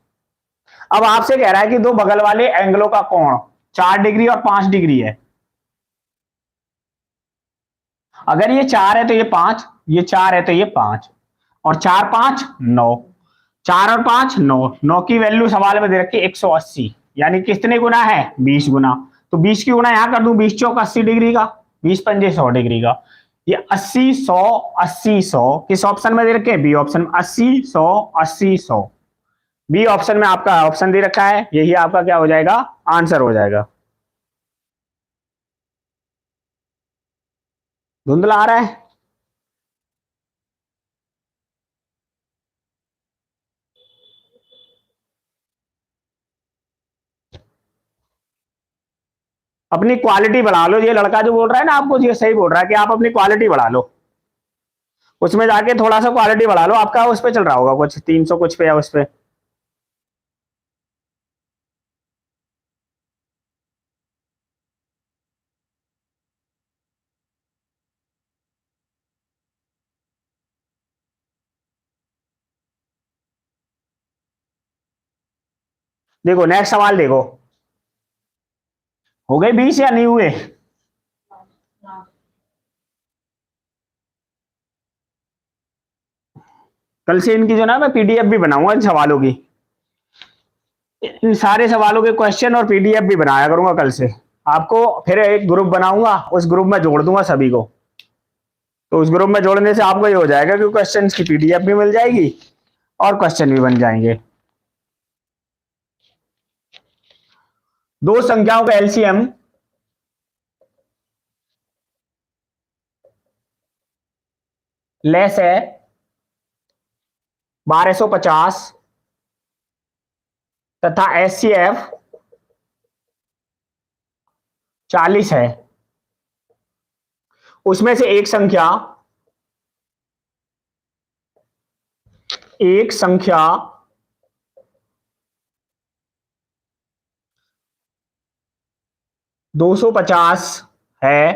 अब आपसे कह रहा है कि दो बगल वाले एंगलों का कोण 4 डिग्री और 5 डिग्री है। अगर ये 4 है तो ये 5, ये 4 है तो ये 5, और 4 5 9, 4 और 5 9, 9 की वैल्यू सवाल में दे रखी है 180। यानी कितने गुना है, 20 गुना। तो 20 की गुना यहां कर दूं, 20 चौक 80 डिग्री का, 20 पंजे 100 डिग्री का। ये 80 100 80 100 किस ऑप्शन में दे रखे हैं, बी ऑप्शन में। 80 100 80 100, बी ऑप्शन में आपका ऑप्शन दे रखा है, यही आपका क्या हो जाएगा, आंसर हो जाएगा। धुंधला आ रहा है? अपनी क्वालिटी बढ़ा लो। ये लड़का जो बोल रहा है ना आपको, ये सही बोल रहा है कि आप अपनी क्वालिटी बढ़ा लो। उसमें जाके थोड़ा सा क्वालिटी बढ़ा लो। आपका उस पे चल रहा होगा कुछ 300 कुछ पे या उस पे। देखो नेक्स्ट सवाल देखो, हो गए 20 या नहीं हुए? कल से इनकी जो ना मैं पीडीएफ भी बनाऊंगा इन सवालों की, इन सारे सवालों के क्वेश्चन और पीडीएफ भी बनाया करूंगा कल से। आपको फिर एक ग्रुप बनाऊंगा, उस ग्रुप में जोड़ दूंगा सभी को। तो उस ग्रुप में जोड़ने से आपको ये हो जाएगा कि क्वेश्चन की पीडीएफ भी मिल जाएगी और क्वेश्चन भी बन जाएंगे। दो संख्याओं का एलसीएम लेस है 1250 तथा एचसीएफ 40 है। उसमें से एक संख्या 250 है,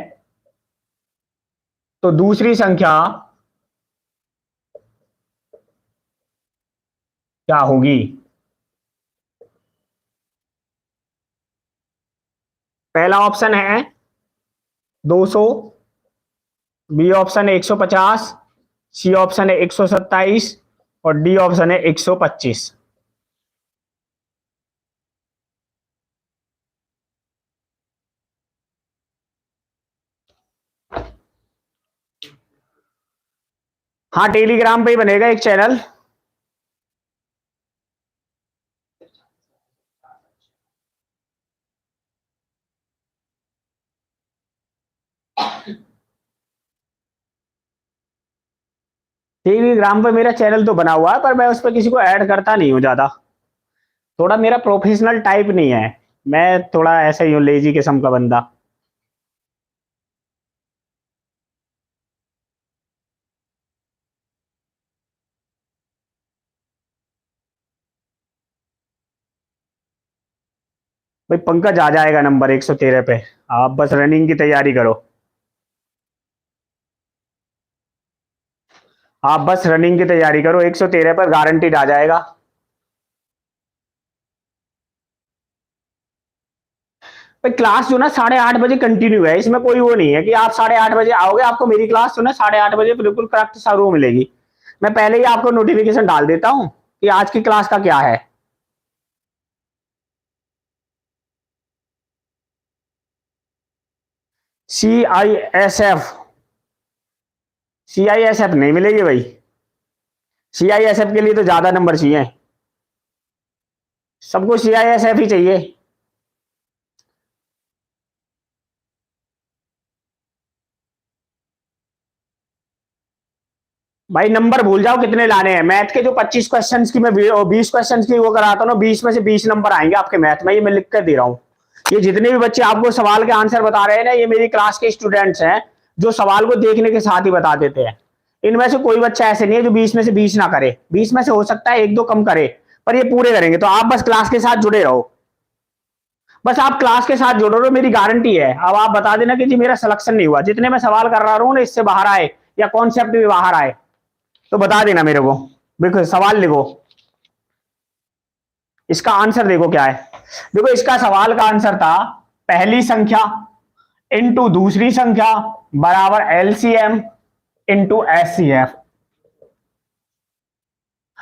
तो दूसरी संख्या क्या होगी? पहला ऑप्शन है 200, बी ऑप्शन है 150, सी ऑप्शन है 127 और डी ऑप्शन है 125। हाँ, टेलीग्राम पे ही बनेगा एक चैनल। टेलीग्राम पे मेरा चैनल तो बना हुआ है, पर मैं उस पर किसी को ऐड करता नहीं हूँ ज्यादा। थोड़ा मेरा प्रोफेशनल टाइप नहीं है, मैं थोड़ा ऐसा ही हूँ, लेजी किस्म का बंदा। भाई पंकज आ जाएगा नंबर 113 पे, आप बस रनिंग की तैयारी करो। आप बस रनिंग की तैयारी करो, 113 पर गारंटीड आ जाएगा। भाई क्लास जो ना 8:30 बजे कंटिन्यू है, इसमें कोई वो नहीं है कि आप 8:30 बजे आओगे, आपको मेरी क्लास जो ना 8:30 बजे बिल्कुल करेक्ट शुरू मिलेगी। मैं पहले ही आपको नोटिफिकेशन डाल देता हूँ कि आज की क्लास का क्या है। CISF, CISF नहीं मिलेगी भाई, CISF के लिए तो ज्यादा नंबर चाहिए, सबको CISF ही चाहिए। भाई नंबर भूल जाओ कितने लाने हैं, मैथ के जो 25 क्वेश्चन की मैं 20 क्वेश्चन की वो कराता हूँ ना, 20 में से 20 नंबर आएंगे आपके मैथ में, ये मैं लिख कर दे रहा हूँ। ये जितने भी बच्चे आपको सवाल के आंसर बता रहे हैं ना, ये मेरी क्लास के स्टूडेंट्स हैं, जो सवाल को देखने के साथ ही बता देते हैं। इनमें से कोई बच्चा ऐसे नहीं है जो 20 में से 20 ना करे, 20 में से हो सकता है 1-2 कम करे, पर ये पूरे करेंगे। तो आप बस क्लास के साथ जुड़े रहो, बस आप क्लास के साथ जुड़ो रहो, मेरी गारंटी है। अब आप बता देना कि जी मेरा सिलेक्शन नहीं हुआ, जितने मैं सवाल कर रहा हूँ ना इससे बाहर आए या कॉन्सेप्ट भी बाहर आए तो बता देना मेरे को। देखो सवाल लिखो, इसका आंसर देखो क्या है। देखो इसका सवाल का आंसर था पहली संख्या इनटू दूसरी संख्या बराबर एलसीएम इनटू एचसीएफ।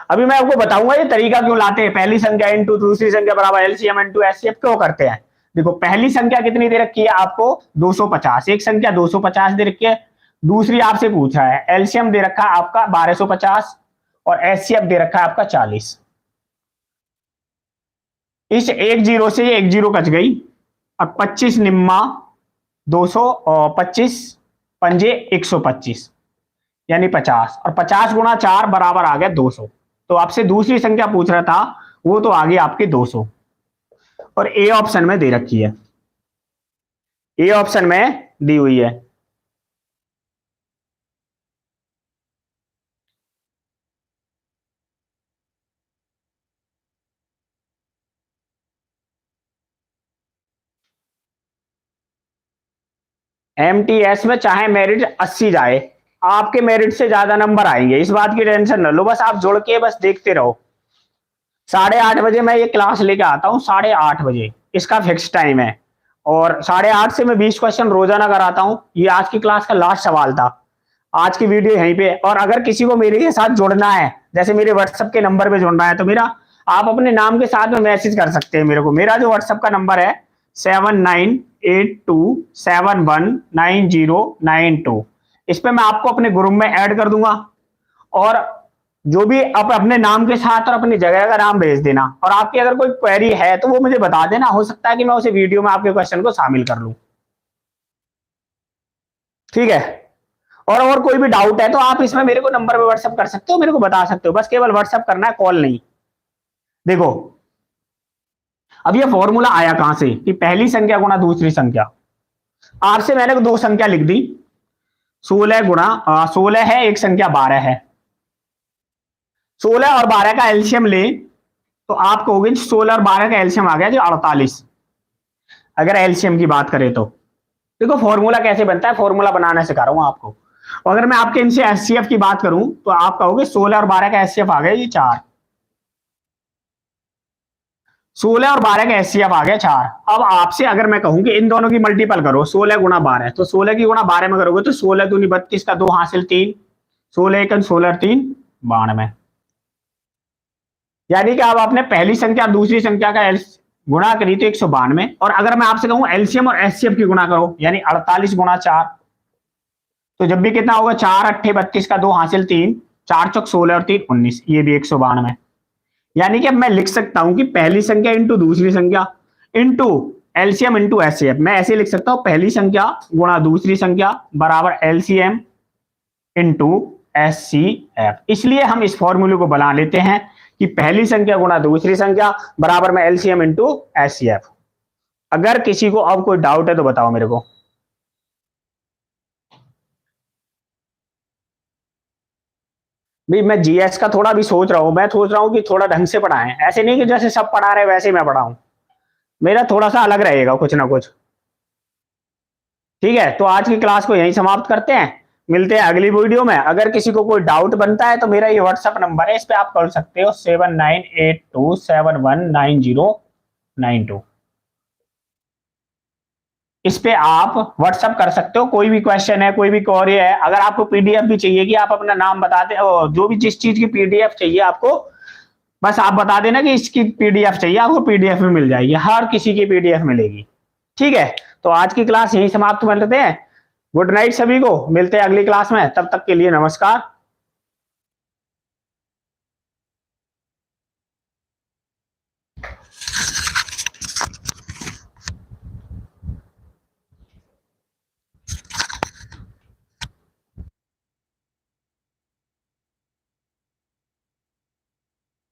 अभी मैं आपको बताऊंगा ये तरीका क्यों लाते हैं, पहली संख्या इनटू दूसरी संख्या बराबर एलसीएम इनटू एचसीएफ क्यों करते हैं। देखो पहली संख्या कितनी दे रखी है आपको 250, एक संख्या 250 दे रखी है, दूसरी आपसे पूछा है एलसीएम दे रखा है आपका 1250 और एचसीएफ दे रखा है आपका 40। इस एक जीरो से ये एक जीरो कट गई, अब 25 निम्मा 200 और 25 पंजे 125 यानी 50, और 50 गुणा 4 बराबर आ गया 200। तो आपसे दूसरी संख्या पूछ रहा था, वो तो आ गई आपकी 200 और ए ऑप्शन में दे रखी है, ए ऑप्शन में दी हुई है। एमटीएस में चाहे मेरिट 80 जाए, आपके मेरिट से ज्यादा नंबर आएंगे, इस बात की टेंशन न लो, बस आप जुड़ के बस देखते रहो। 8:30 बजे मैं ये क्लास लेके आता हूँ, 8:30 बजे इसका फिक्स टाइम है। और 8:30 से मैं 20 क्वेश्चन रोजाना कराता हूँ। ये आज की क्लास का लास्ट सवाल था। आज की वीडियो यहीं पे। और अगर किसी को मेरे के साथ जुड़ना है, जैसे मेरे व्हाट्सएप के नंबर पे जुड़ना है, तो मेरा आप अपने नाम के साथ में मैसेज कर सकते हैं मेरे को। मेरा जो व्हाट्सएप का नंबर है 7982719092। इस पे मैं आपको अपने ग्रुप में ऐड कर दूंगा। और जो भी आप अपने नाम के साथ और अपनी जगह का नाम भेज देना। और आपकी अगर कोई क्वेरी है तो वो मुझे बता देना, हो सकता है कि मैं उसे वीडियो में आपके क्वेश्चन को शामिल कर लूं। ठीक है। और कोई भी डाउट है तो आप इसमें मेरे को नंबर पे व्हाट्सएप कर सकते हो, मेरे को बता सकते हो। बस केवल व्हाट्सएप करना है, कॉल नहीं। देखो, अब ये फॉर्मूला आया कहां से कि पहली संख्या गुणा दूसरी संख्या। आपसे मैंने दो संख्या लिख दी, 16 गुणा 16 है, एक संख्या 12 है। 16 और 12 का एलसीएम ले तो आप कहोगे 16 और 12 का एलसीएम आ गया जो 48। अगर एलसीएम की बात करें तो देखो फॉर्मूला कैसे बनता है, फॉर्मूला बनाना सिखा रहा हूं आपको। और अगर मैं आपके इनसे एचसीएफ की बात करूं तो आप कहोगे 16 और 12 का एचसीएफ आ गया ये 4। 16 और 12 का एचसीएफ आ गया 4। अब आपसे अगर मैं कहूं कि इन दोनों की मल्टीपल करो, 16 गुणा 12, तो 16 की गुणा 12 में करोगे तो 16 दूनी 32 का 2 हासिल 3, 16 एकन 16 3 92। यानी कि अब आपने पहली संख्या दूसरी संख्या का गुणा करी तो 192। और अगर मैं आपसे कहूं एलसीएम और एचसीएफ की गुणा करो, यानी 48 गुणा 4, तो जब भी कितना होगा 4 अट्ठे 32 का 2 हासिल 3, 4 चौक 16 और 3 19, ये भी 192। यानी कि अब मैं लिख सकता हूं कि पहली संख्या इंटू दूसरी संख्या इंटू एलसीएम इंटू एचसीएफ। मैं ऐसे लिख सकता हूं पहली संख्या गुणा दूसरी संख्या बराबर एलसीएम इंटू एचसीएफ। इसलिए हम इस फॉर्मूले को बना लेते हैं कि पहली संख्या गुणा दूसरी संख्या बराबर में एलसीएम इंटू एचसीएफ। अगर किसी को अब कोई डाउट है तो बताओ मेरे को। भाई मैं जीएस का थोड़ा भी सोच रहा हूं, मैं सोच रहा हूं कि थोड़ा ढंग से पढ़ाएं, ऐसे नहीं कि जैसे सब पढ़ा रहे वैसे मैं पढ़ाऊं। मेरा थोड़ा सा अलग रहेगा कुछ ना कुछ। ठीक है, तो आज की क्लास को यहीं समाप्त करते हैं। मिलते हैं अगली वीडियो में। अगर किसी को कोई डाउट बनता है तो मेरा ये व्हाट्सएप नंबर है, इस पे आप कर सकते हो 7982719092। इस पे आप व्हाट्सएप कर सकते हो। कोई भी क्वेश्चन है, कोई भी क्वेरी है, अगर आपको पीडीएफ भी चाहिए कि आप अपना नाम बता दें, जो भी जिस चीज की पीडीएफ चाहिए आपको, बस आप बता देना कि इसकी पीडीएफ चाहिए, आपको पीडीएफ में मिल जाएगी। हर किसी की पीडीएफ मिलेगी। ठीक है, तो आज की क्लास यहीं समाप्त करते हैं। गुड नाइट सभी को, मिलते हैं अगली क्लास में। तब तक के लिए नमस्कार।